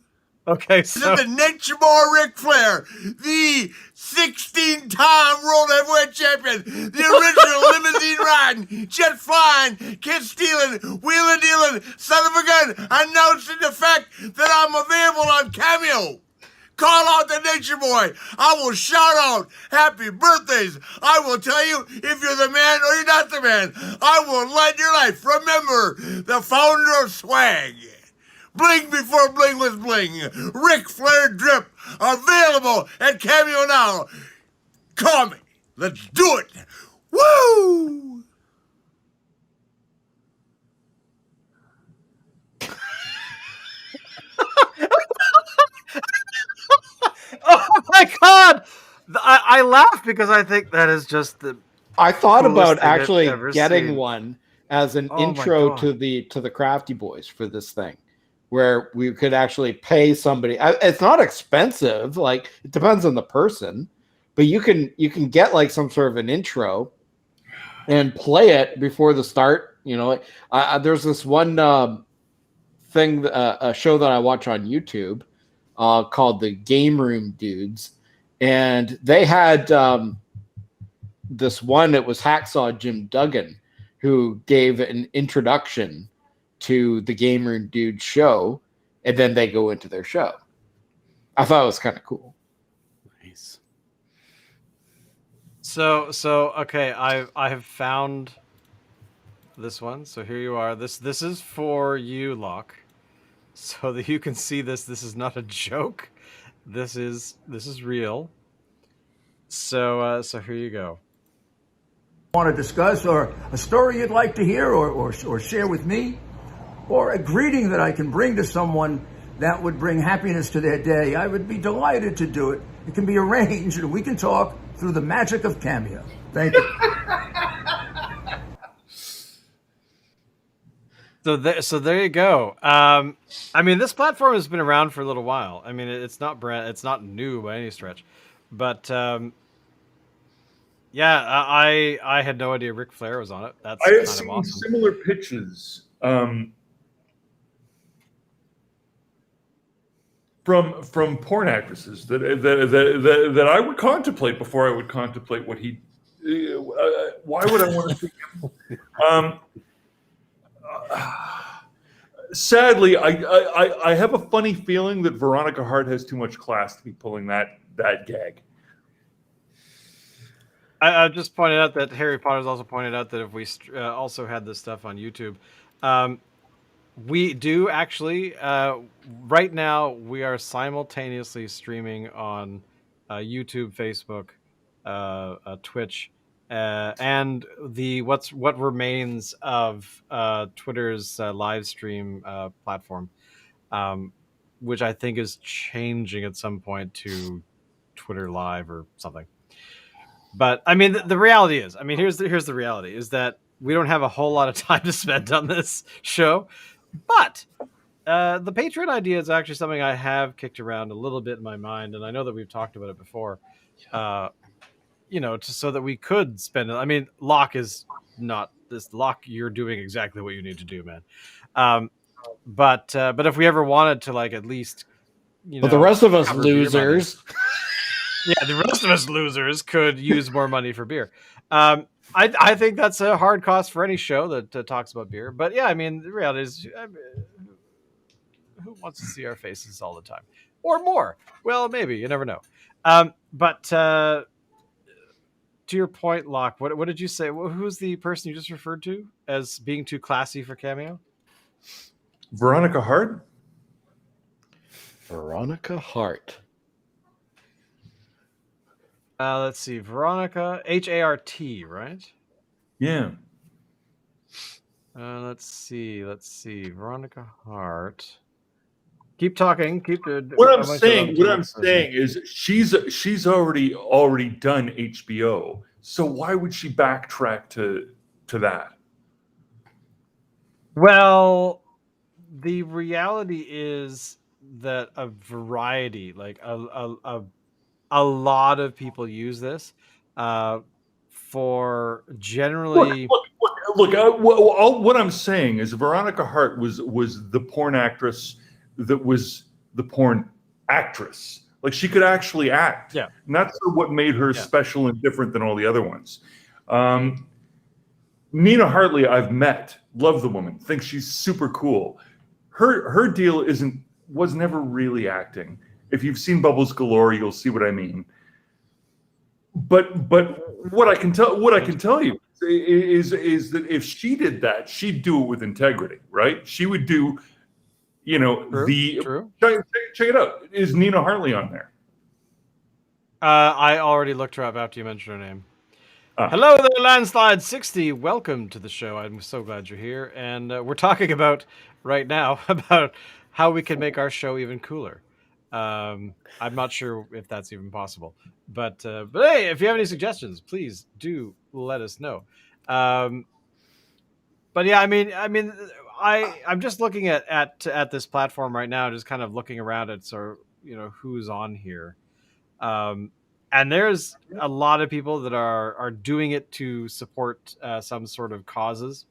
Okay, so The Nature Boy Ric Flair, the 16-time World Heavyweight Champion, the original limousine riding, jet flying, kid stealing, wheeling dealing, son of a gun, announcing the fact that I'm available on Cameo. Call out the Nature Boy. I will shout out happy birthdays. I will tell you if you're the man or you're not the man. I will light your life. Remember, the founder of swag. Bling before bling was bling. Ric Flair drip. Available at Cameo now. Call me. Let's do it. Woo! oh my god, I laugh because I think that is just the. I thought Coolest about thing I've actually ever getting seen. one as an Oh my intro God. to the Crafty Boys for this thing, where we could actually pay somebody. It's not expensive, like it depends on the person, but you can get like some sort of an intro and play it before the start. You know, there's this one thing, a show that I watch on YouTube called the Game Room Dudes, and they had this one. It was Hacksaw Jim Duggan who gave an introduction to the Game Room Dudes show, and then they go into their show. I thought it was kind of cool. Nice. So okay, I have found this one. So here you are. This is for you, Locke, so that you can see this. This is not a joke. This is real. So here you go. Want to discuss, or a story you'd like to hear or share with me, or a greeting that I can bring to someone that would bring happiness to their day, I would be delighted to do it. It can be arranged and we can talk through the magic of Cameo. Thank you. So there you go. I mean, this platform has been around for a little while. I mean, it's not new by any stretch, but yeah, I had no idea Ric Flair was on it. That's I have kind seen of awesome. similar pitches from porn actresses that I would contemplate before I would contemplate what he. Why would I want to see him? Sadly, I have a funny feeling that Veronica Hart has too much class to be pulling that gag. I just pointed out that Harry Potter's also pointed out that if we also had this stuff on YouTube, we do actually right now we are simultaneously streaming on YouTube, Facebook, Twitch, and what remains of Twitter's live stream platform, which I think is changing at some point to Twitter Live or something. But I mean, the reality is, I mean, here's the reality is that we don't have a whole lot of time to spend on this show, but the Patriot Idea is actually something I have kicked around a little bit in my mind, and I know that we've talked about it before. You know, so that we could spend. I mean, Locke is not this. Locke, you're doing exactly what you need to do, man. But if we ever wanted to, like, at least, But the rest of us cover beer money- losers. yeah, the rest of us losers could use more money for beer. I think that's a hard cost for any show that talks about beer. But yeah, I mean, the reality is, who wants to see our faces all the time or more? Well, maybe, you never know. But to your point, Locke, what did you say? Who's the person you just referred to as being too classy for Cameo? Veronica Hart? Veronica Hart. Let's see. Veronica, Hart, right? Yeah. Let's see. Veronica Hart. Keep talking. What I'm saying is she's already done HBO. So why would she backtrack to that? Well, the reality is that a variety, like a lot of people use this for generally. Look. What I'm saying is Veronica Hart was the porn actress that was the porn actress. Like, she could actually act. Yeah. And that's what made her special and different than all the other ones. Nina Hartley, I've met, love the woman, think she's super cool. Her deal was never really acting. If you've seen Bubbles Galore, you'll see what I mean. But what I can tell you is that if she did that, she'd do it with integrity, right? She would do, True. Check it out. Is Nina Hartley on there? I already looked her up after you mentioned her name. Hello there, Landslide 60. Welcome to the show. I'm so glad you're here. And we're talking about right now about how we can make our show even cooler. I'm not sure if that's even possible, but hey, if you have any suggestions, please do let us know. But yeah, I'm just looking at this platform right now, just kind of looking around at who's on here. And there's a lot of people that are doing it to support some sort of causes.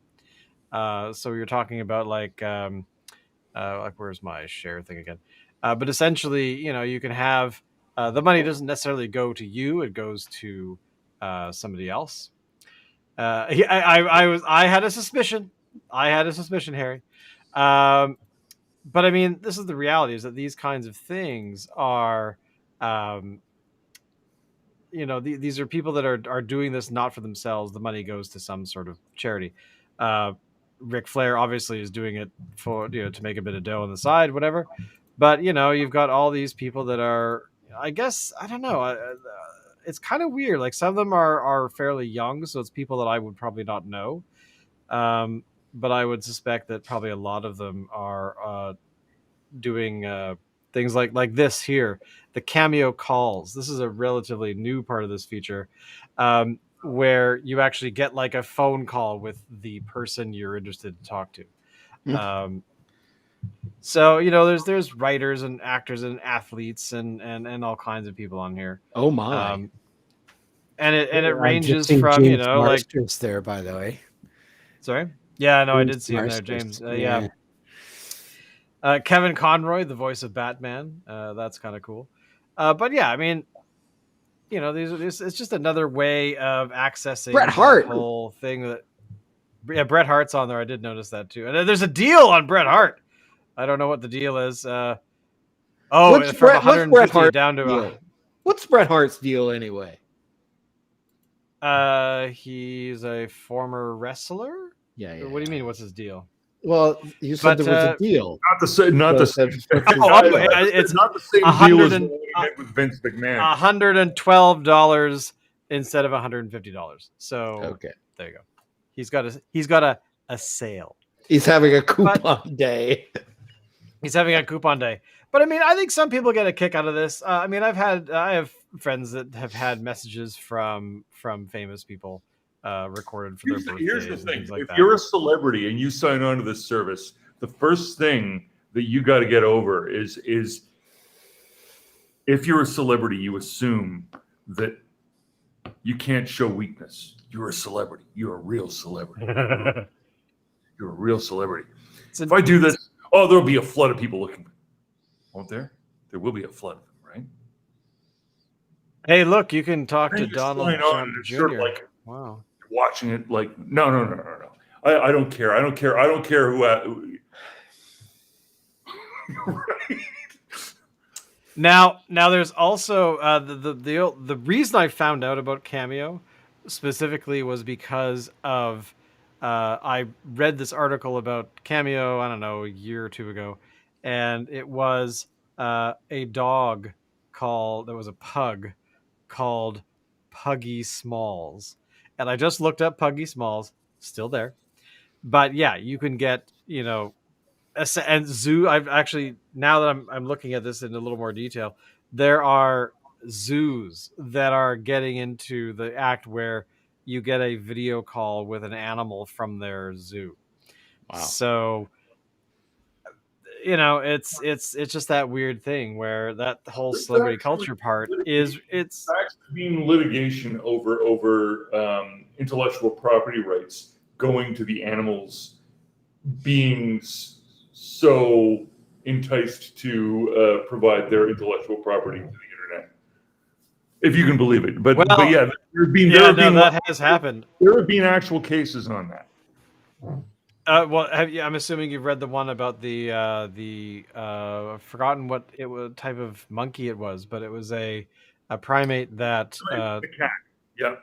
So you're talking about like where's my share thing again? But essentially, you can have the money doesn't necessarily go to you; it goes to somebody else. I had a suspicion. Harry. But I mean, this is the reality: is that these kinds of things are. These are people that are doing this not for themselves. The money goes to some sort of charity. Ric Flair obviously is doing it for to make a bit of dough on the side, whatever. But you've got all these people that are, I guess, I don't know. It's kind of weird. Like, some of them are fairly young, so it's people that I would probably not know. But I would suspect that probably a lot of them are doing things like this here, the Cameo calls. This is a relatively new part of this feature, where you actually get like a phone call with the person you're interested to talk to. So there's writers and actors and athletes and all kinds of people on here. Oh my! And it ranges Just from James like Marsters there, by the way. Sorry. Yeah, no, I did James see him there, Marsters. James. Yeah. Kevin Conroy, the voice of Batman. That's kind of cool. But yeah, I mean, it's just another way of accessing Bret Hart. the whole thing. Bret Hart's on there. I did notice that too. And there's a deal on Bret Hart. I don't know what the deal is. From 150 down to what's Bret Hart's deal anyway? He's a former wrestler. Yeah. What do you mean? What's his deal? Well, you said there was a deal. Not the same. It's not the same deal as what we did with Vince McMahon. $112 instead of $150. So okay, there you go. He's got a sale. He's having a coupon day. He's having a coupon day. But I mean, I think some people get a kick out of this. I have friends that have had messages from famous people recorded for their birthdays. Here's the thing: like if you're a celebrity and you sign on to this service, the first thing that you got to get over is if you're a celebrity, you assume that you can't show weakness. You're a celebrity. You're a real celebrity. You're a real celebrity. If I do this, there'll be a flood of people looking. Won't there? There will be a flood of them, right? Hey, look, you can talk to just Donald sign on Trump and it's Jr. sort of like wow. Watching it like no. I don't care. I don't care who. Right. Now there's also the reason I found out about Cameo specifically was because of I read this article about Cameo, I don't know, a year or two ago, and it was a dog that was a pug called Puggy Smalls. And I just looked up Puggy Smalls, still there. But yeah, you can get, and zoo. I've actually, now that I'm looking at this in a little more detail, there are zoos that are getting into the act where you get a video call with an animal from their zoo. Wow. So, it's just that weird thing where that whole celebrity culture part it's being litigation over intellectual property rights going to the animals being so enticed to provide their intellectual property to the internet, if you can believe it. But yeah, that has happened. There have been actual cases on that. Well, I'm assuming you've read the one about the I've forgotten what type of monkey it was, but it was a primate that The cat. Yeah.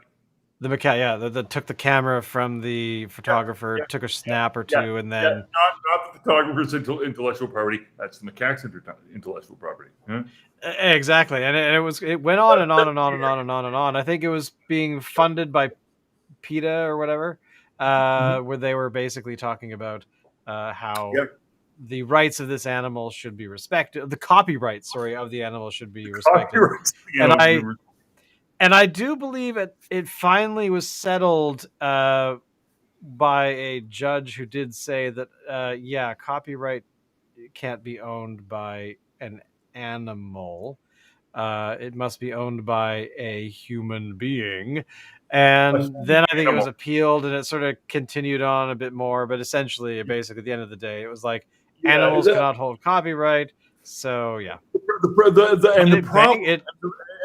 the macaque, that took the camera from the photographer, took a snap or two, and then not the photographer's intellectual property. That's the macaque's intellectual property. Huh? Exactly, and it went on and on and on and on and on and on. I think it was being funded by PETA or whatever, where they were basically talking about how the rights of this animal should be respected. The copyright, of the animal should be respected. And I do believe it finally was settled by a judge who did say that, copyright can't be owned by an animal. It must be owned by a human being. And then I think it was appealed and it sort of continued on a bit more. But essentially, basically, at the end of the day, it was like animals cannot hold copyright. So, yeah.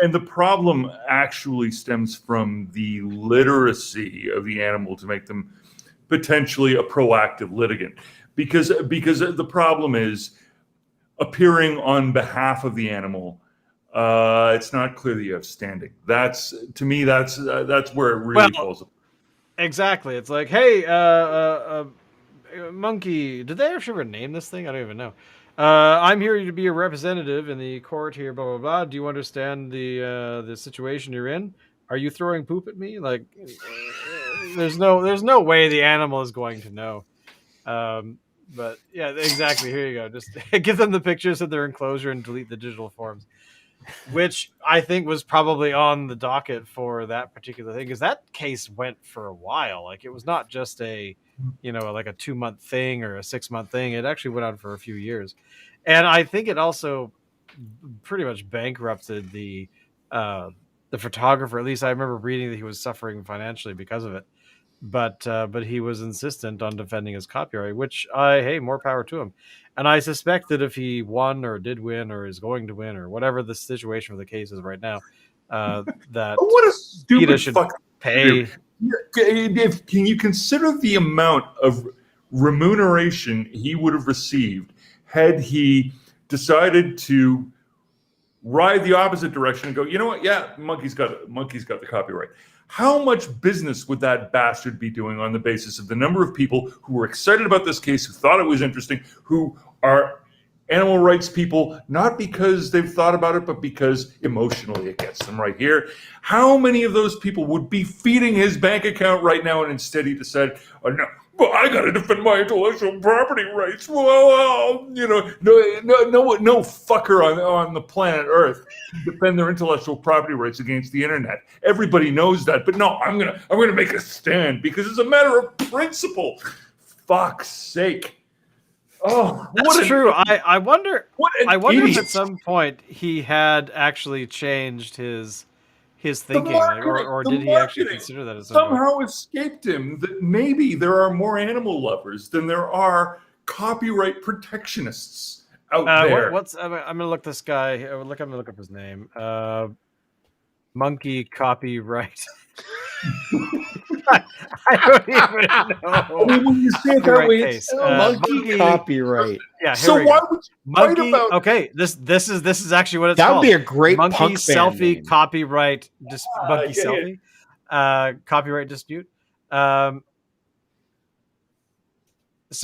And the problem actually stems from the literacy of the animal to make them potentially a proactive litigant, because the problem is appearing on behalf of the animal. It's not clear that you have standing. That's where it really falls apart. Exactly. It's like, hey, monkey. Did they ever name this thing? I don't even know. I'm here to be a representative in the court here, blah, blah, blah. Do you understand the situation you're in? Are you throwing poop at me? Like, there's no way the animal is going to know. But yeah, exactly. Here you go. Just give them the pictures of their enclosure and delete the digital forms, which I think was probably on the docket for that particular thing, because that case went for a while. Like, it was not just like a 2-month thing or a 6-month thing. It actually went on for a few years. And I think it also pretty much bankrupted the photographer. At least I remember reading that he was suffering financially because of it. But he was insistent on defending his copyright, which more power to him. And I suspect that if he won or did win or is going to win or whatever the situation for the case is right now, that what a stupid PETA should pay. Can you consider the amount of remuneration he would have received had he decided to ride the opposite direction and go, you know what? Yeah, monkey's got the copyright. How much business would that bastard be doing on the basis of the number of people who were excited about this case, who thought it was interesting, who are animal rights people, not because they've thought about it, but because emotionally it gets them right here? How many of those people would be feeding his bank account right now, and instead he decided, oh, no, well, I got to defend my intellectual property rights. Well, no fucker on the planet Earth can defend their intellectual property rights against the internet. Everybody knows that, but no, I'm gonna make a stand because it's a matter of principle. Fuck's sake. Oh, that's true. I wonder idiot. if at some point he had actually changed his thinking, or did he actually consider that as somehow escaped him that maybe there are more animal lovers than there are copyright protectionists out there. I'm gonna look this guy. I'm gonna look up his name. Monkey copyright. I don't even know. When you say it that way, it's monkey copyright. Yeah. So why would you write about? Okay, this is actually what it's that called. That would be a great monkey punk selfie name. Copyright monkey selfie copyright dispute. So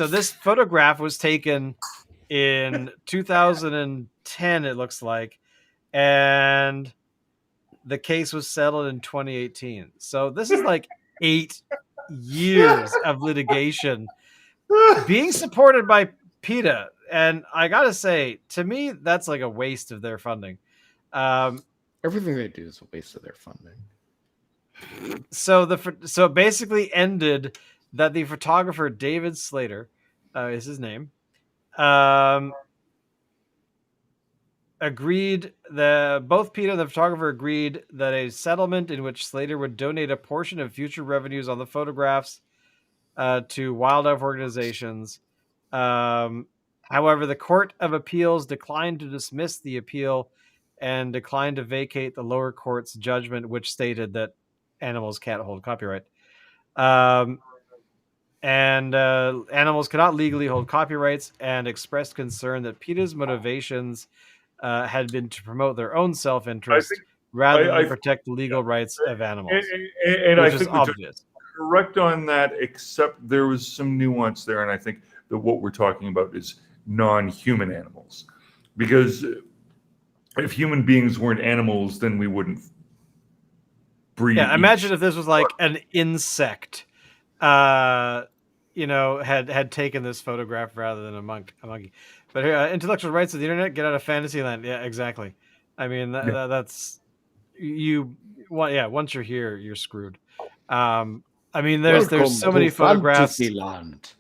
this photograph was taken in 2010, it looks like, and the case was settled in 2018. So this is like 8 years of litigation being supported by PETA. And I gotta say, to me, that's like a waste of their funding. Everything they do is a waste of their funding. So it basically ended that the photographer David Slater is his name. Agreed that both PETA and the photographer agreed that a settlement in which Slater would donate a portion of future revenues on the photographs to wildlife organizations However, the Court of Appeals declined to dismiss the appeal and declined to vacate the lower court's judgment, which stated that animals can't hold copyright. And animals cannot legally hold copyrights, and expressed concern that PETA's motivations had been to promote their own self-interest rather than protect the legal rights of animals, and I which is think the judge obvious. is correct on that, except there was some nuance there, and I think that what we're talking about is non-human animals, because if human beings weren't animals, then we wouldn't breed. Yeah, imagine if this was like an insect, had taken this photograph rather than a monkey. But here, intellectual rights of the internet, get out of fantasy land. Yeah, exactly. I mean, that's you. Well, yeah, once you're here, you're screwed. I mean, there's so many photographs. Fantasyland.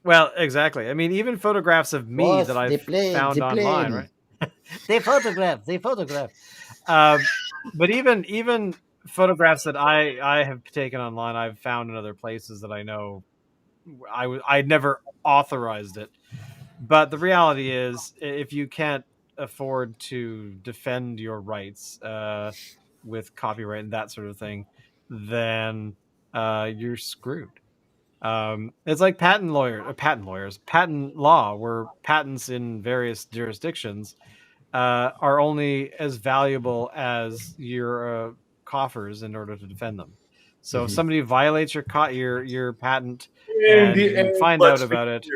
Well, exactly. I mean, even photographs of me that I've found online, right? They photograph. But even photographs that I have taken online, I've found in other places that I know I never authorized it. But the reality is, if you can't afford to defend your rights with copyright and that sort of thing, then you're screwed. It's like patent law, where patents in various jurisdictions are only as valuable as your coffers in order to defend them. So if somebody violates your patent and you find out about it,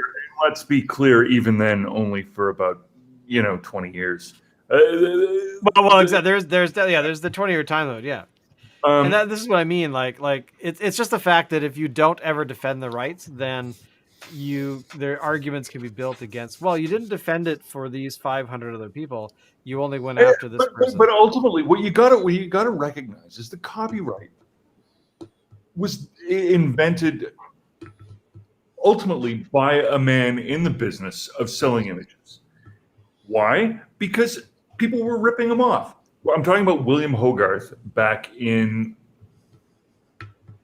let's be clear, even then, only for about 20 years. Well, exactly. There's the 20-year time limit. Yeah. And this is what I mean. Like it's just the fact that if you don't ever defend the rights, then their arguments can be built against. Well, you didn't defend it for these 500 other people. You only went after this person. But ultimately, what you got to recognize is the copyright was invented ultimately by a man in the business of selling images. Why? Because people were ripping them off. Well, I'm talking about William Hogarth back in,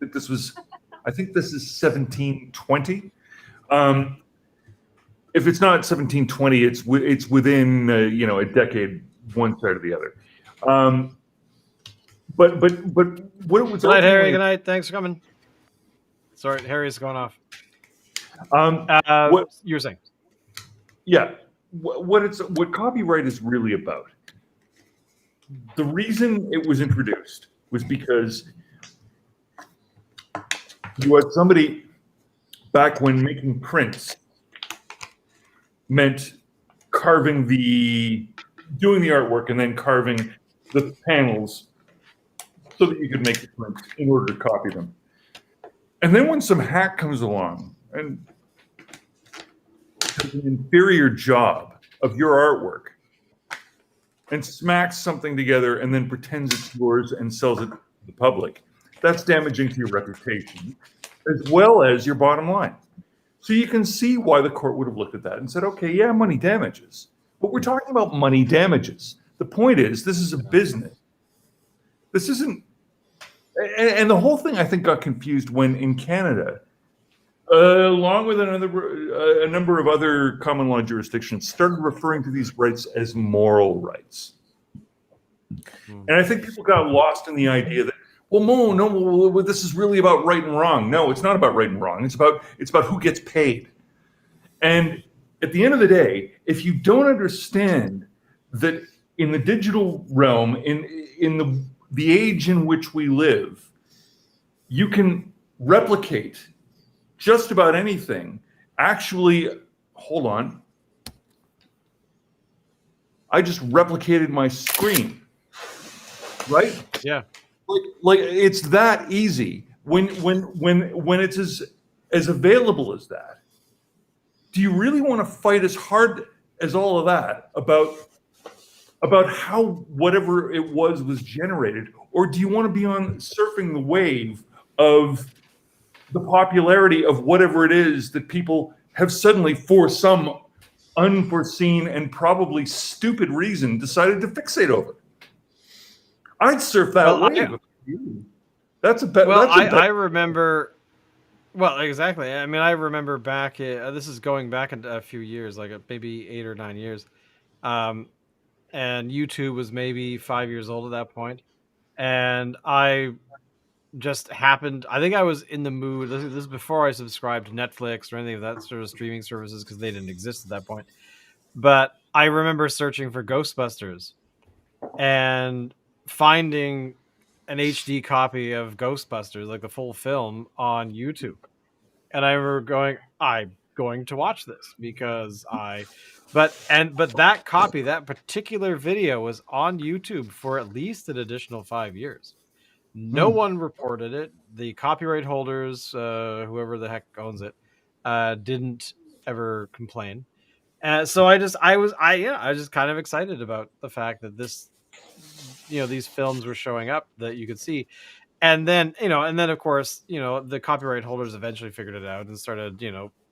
I think this is 1720. If it's not 1720, it's within a decade, one side or the other. But what it was. Good night, Harry. Good night. Thanks for coming. Sorry, Harry's going off. What you were saying? Yeah, what copyright is really about. The reason it was introduced was because you had somebody back when making prints meant doing the artwork and then carving the panels so that you could make the prints in order to copy them. And then when some hack comes along and does an inferior job of your artwork and smacks something together and then pretends it's yours and sells it to the public, that's damaging to your reputation as well as your bottom line. So you can see why the court would have looked at that and said, okay, yeah, money damages. But we're talking about money damages. The point is, this is a business. This isn't, and the whole thing I think got confused when in Canada, along with a number of other common law jurisdictions, started referring to these rights as moral rights. And I think people got lost in the idea that, well, this is really about right and wrong. No, it's not about right and wrong. It's about who gets paid. And at the end of the day, if you don't understand that in the digital realm, in the age in which we live, you can replicate just about anything. Actually, hold on. I just replicated my screen, right? Yeah. Like it's that easy. When it's as available as that, do you really want to fight as hard as all of that about how whatever it was generated, or do you want to be surfing the wave of the popularity of whatever it is that people have suddenly, for some unforeseen and probably stupid reason, decided to fixate over? I'd surf that wave. That's a bet. Well, I remember Well, exactly. I mean, I remember back. This is going back a few years, like maybe 8 or 9 years. Um, and YouTube was maybe 5 years old at that point, and I just happened. I think I was in the mood. This is before I subscribed to Netflix or anything of that sort of streaming services because they didn't exist at that point. But I remember searching for Ghostbusters and finding an HD copy of Ghostbusters, like the full film, on YouTube. And I remember going, I'm going to watch this because but that copy, that particular video was on YouTube for at least an additional 5 years. No one reported it. The copyright holders, whoever the heck owns it, didn't ever complain. So I was just kind of excited about the fact that these films were showing up that you could see. And then of course, the copyright holders eventually figured it out and started,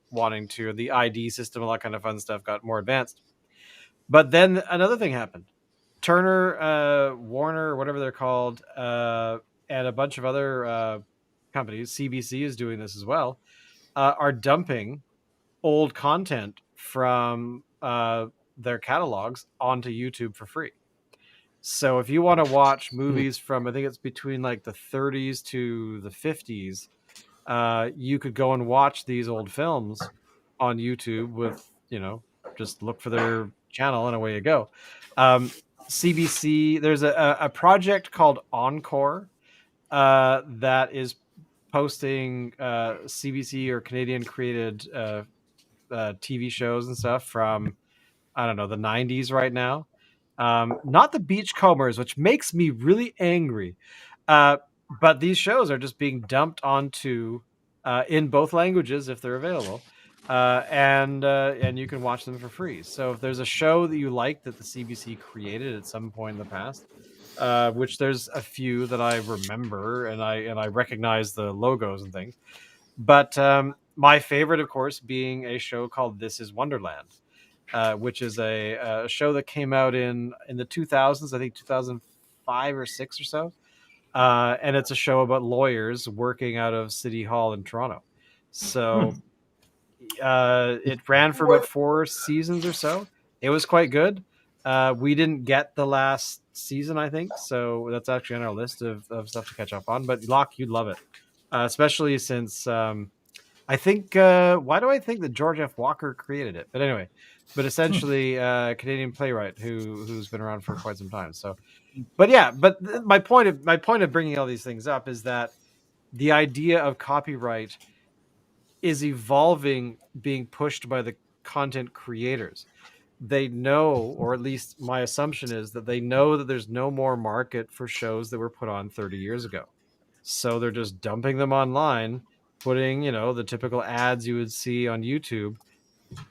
wanting to, the ID system, all that kind of fun stuff got more advanced. But then another thing happened. Turner, Warner, whatever they're called, and a bunch of other companies, CBC is doing this as well, are dumping old content from their catalogs onto YouTube for free. So if you want to watch movies from, I think it's between like the 30s to the 50s, you could go and watch these old films on YouTube with, just look for their channel and away you go. CBC, there's a project called Encore that is posting CBC or Canadian created TV shows and stuff from, I don't know, the 90s right now. Not the Beachcombers, which makes me really angry. But these shows are just being dumped onto in both languages if they're available, and you can watch them for free. So if there's a show that you like that the CBC created at some point in the past, which there's a few that I remember and I recognize the logos and things, but my favorite, of course, being a show called This Is Wonderland. Which is a show that came out in the 2000s, I think 2005 or 6 or so. And it's a show about lawyers working out of City Hall in Toronto. So it ran for about 4 seasons or so. It was quite good. We didn't get the last season, I think, so that's actually on our list of stuff to catch up on. But Locke, you'd love it, especially since I think why do I think that George F. Walker created it? But anyway, but essentially Canadian playwright who's been around for quite some time. So, but yeah, my point of bringing all these things up is that the idea of copyright is evolving, being pushed by the content creators. They know, or at least my assumption is that they know that there's no more market for shows that were put on 30 years ago. So they're just dumping them online, putting, the typical ads you would see on YouTube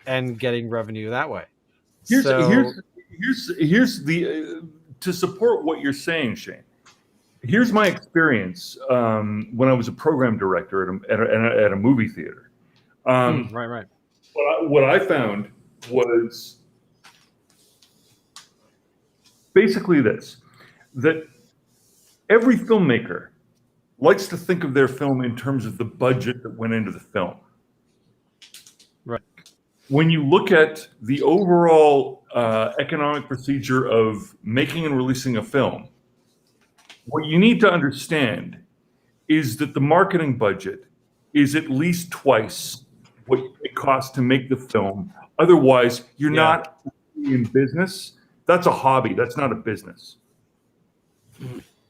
and getting revenue that way. Here's So the to support what you're saying, Shane. Here's my experience when I was a program director at a movie theater. right. What I found was basically this: that every filmmaker likes to think of their film in terms of the budget that went into the film. Right. When you look at the overall economic procedure of making and releasing a film, what you need to understand is that the marketing budget is at least twice what it costs to make the film. Otherwise, you're not in business. That's a hobby. That's not a business.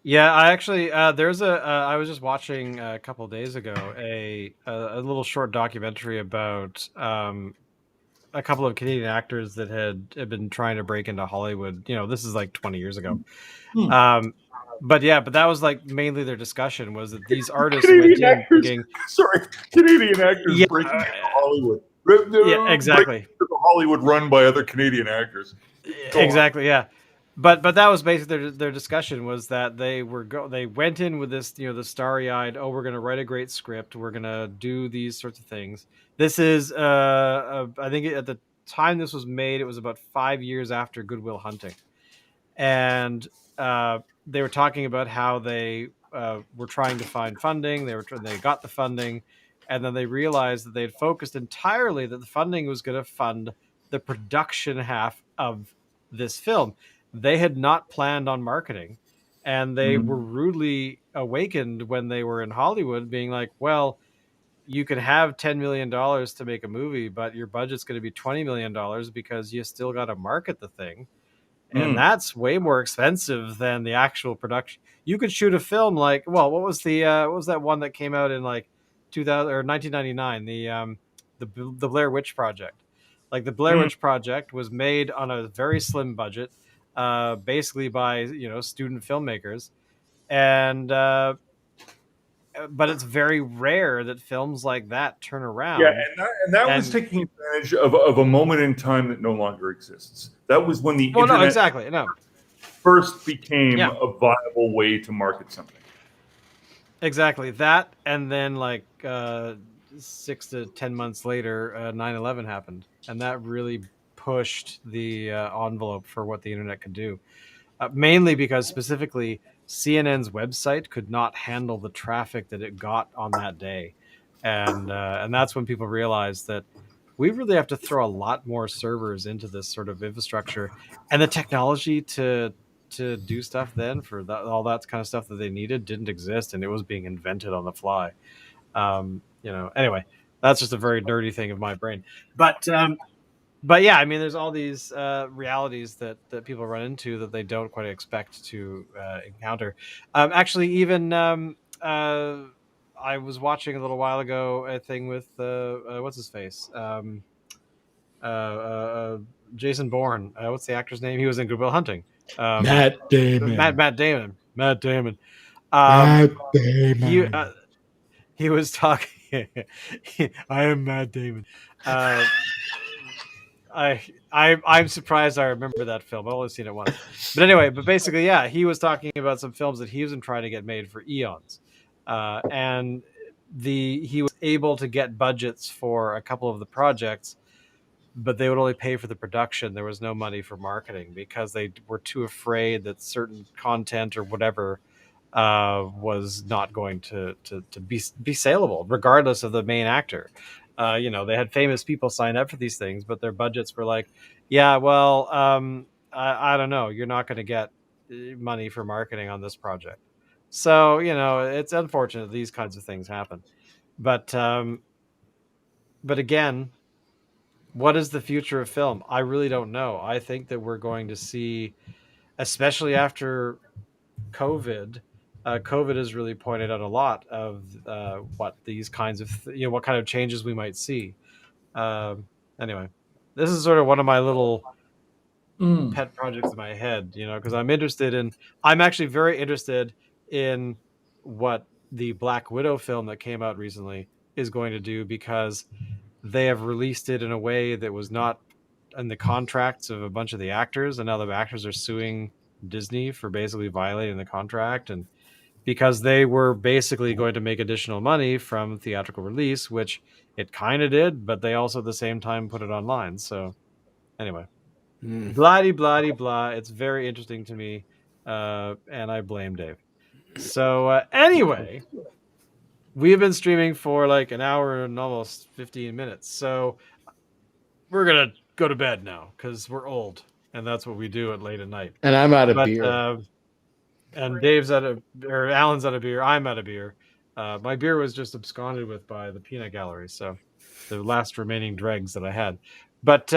Yeah, I actually there's I was just watching a couple of days ago a little short documentary about a couple of Canadian actors that had been trying to break into Hollywood. This is like 20 years ago. But that was like mainly their discussion was that these artists Canadian went in actors, thinking, Canadian actors breaking into Hollywood. Yeah, exactly. The Hollywood run by other Canadian actors. Exactly, yeah. But that was basically their discussion was that they went in with this, the starry-eyed, we're going to write a great script, we're going to do these sorts of things. This is I think at the time this was made, it was about 5 years after Good Will Hunting, and they were talking about how they were trying to find funding. They got the funding, and then they realized that they had focused entirely that the funding was going to fund the production half of this film. They had not planned on marketing, and they were rudely awakened when they were in Hollywood, being like, well, you can have $10 million to make a movie, but your budget's going to be $20 million because you still got to market the thing. And that's way more expensive than the actual production. You could shoot a film like, well, what was that one that came out in like 2000 or 1999, the Blair Witch Project. Like the Blair Witch Project was made on a very slim budget, basically by, student filmmakers. And but it's very rare that films like that turn around. Yeah, and that was taking advantage of a moment in time that no longer exists. That was when the internet first became a viable way to market something. Exactly that, and then like 6 to 10 months later, 9/11 happened, and that really pushed the envelope for what the internet could do. Mainly because specifically CNN's website could not handle the traffic that it got on that day, and that's when people realized that we really have to throw a lot more servers into this sort of infrastructure, and the technology to do stuff then for all that kind of stuff that they needed didn't exist, and it was being invented on the fly. Anyway, that's just a very nerdy thing of my brain, but yeah, I mean, there's all these realities that people run into that they don't quite expect to encounter. Actually, even I was watching a little while ago a thing with what's his face, Jason Bourne. What's the actor's name? He was in Good Will Hunting. Matt Damon. Matt Damon. Matt Damon. He was talking. I am Matt Damon. I'm surprised I remember that film. I've only seen it once. But anyway, basically, yeah, he was talking about some films that he was trying to get made for eons. And he was able to get budgets for a couple of the projects, but they would only pay for the production. There was no money for marketing because they were too afraid that certain content or whatever was not going to be saleable, regardless of the main actor. They had famous people sign up for these things, but their budgets were like, yeah, well, I don't know. You're not going to get money for marketing on this project. So, it's unfortunate these kinds of things happen. But again, what is the future of film? I really don't know. I think that we're going to see, especially after COVID, COVID has really pointed out a lot of what these kinds of, what kind of changes we might see. Anyway, this is sort of one of my little pet projects in my head, because I'm actually very interested in what the Black Widow film that came out recently is going to do, because they have released it in a way that was not in the contracts of a bunch of the actors, and now the actors are suing Disney for basically violating the contract, and because they were basically going to make additional money from theatrical release, which it kind of did, but they also at the same time put it online. So anyway, blah blah blah. It's very interesting to me, and I blame Dave. So anyway, we've been streaming for like an hour and almost 15 minutes. So we're going to go to bed now because we're old, and that's what we do at late at night. And I'm out of beer. And Dave's or Alan's out of beer. I'm out of beer. My beer was just absconded with by the peanut gallery, so the last remaining dregs that I had. But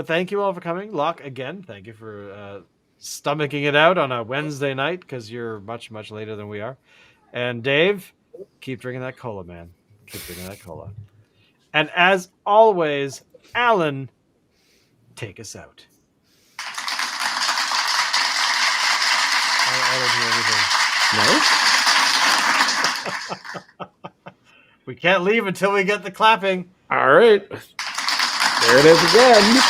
thank you all for coming. Locke, again, thank you for stomaching it out on a Wednesday night, because you're much, much later than we are. And Dave, keep drinking that cola, man. Keep drinking that cola. And as always, Alan, take us out. I don't hear anything. No? We can't leave until we get the clapping. All right. There it is again.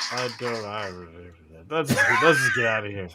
I don't. Let's just get out of here.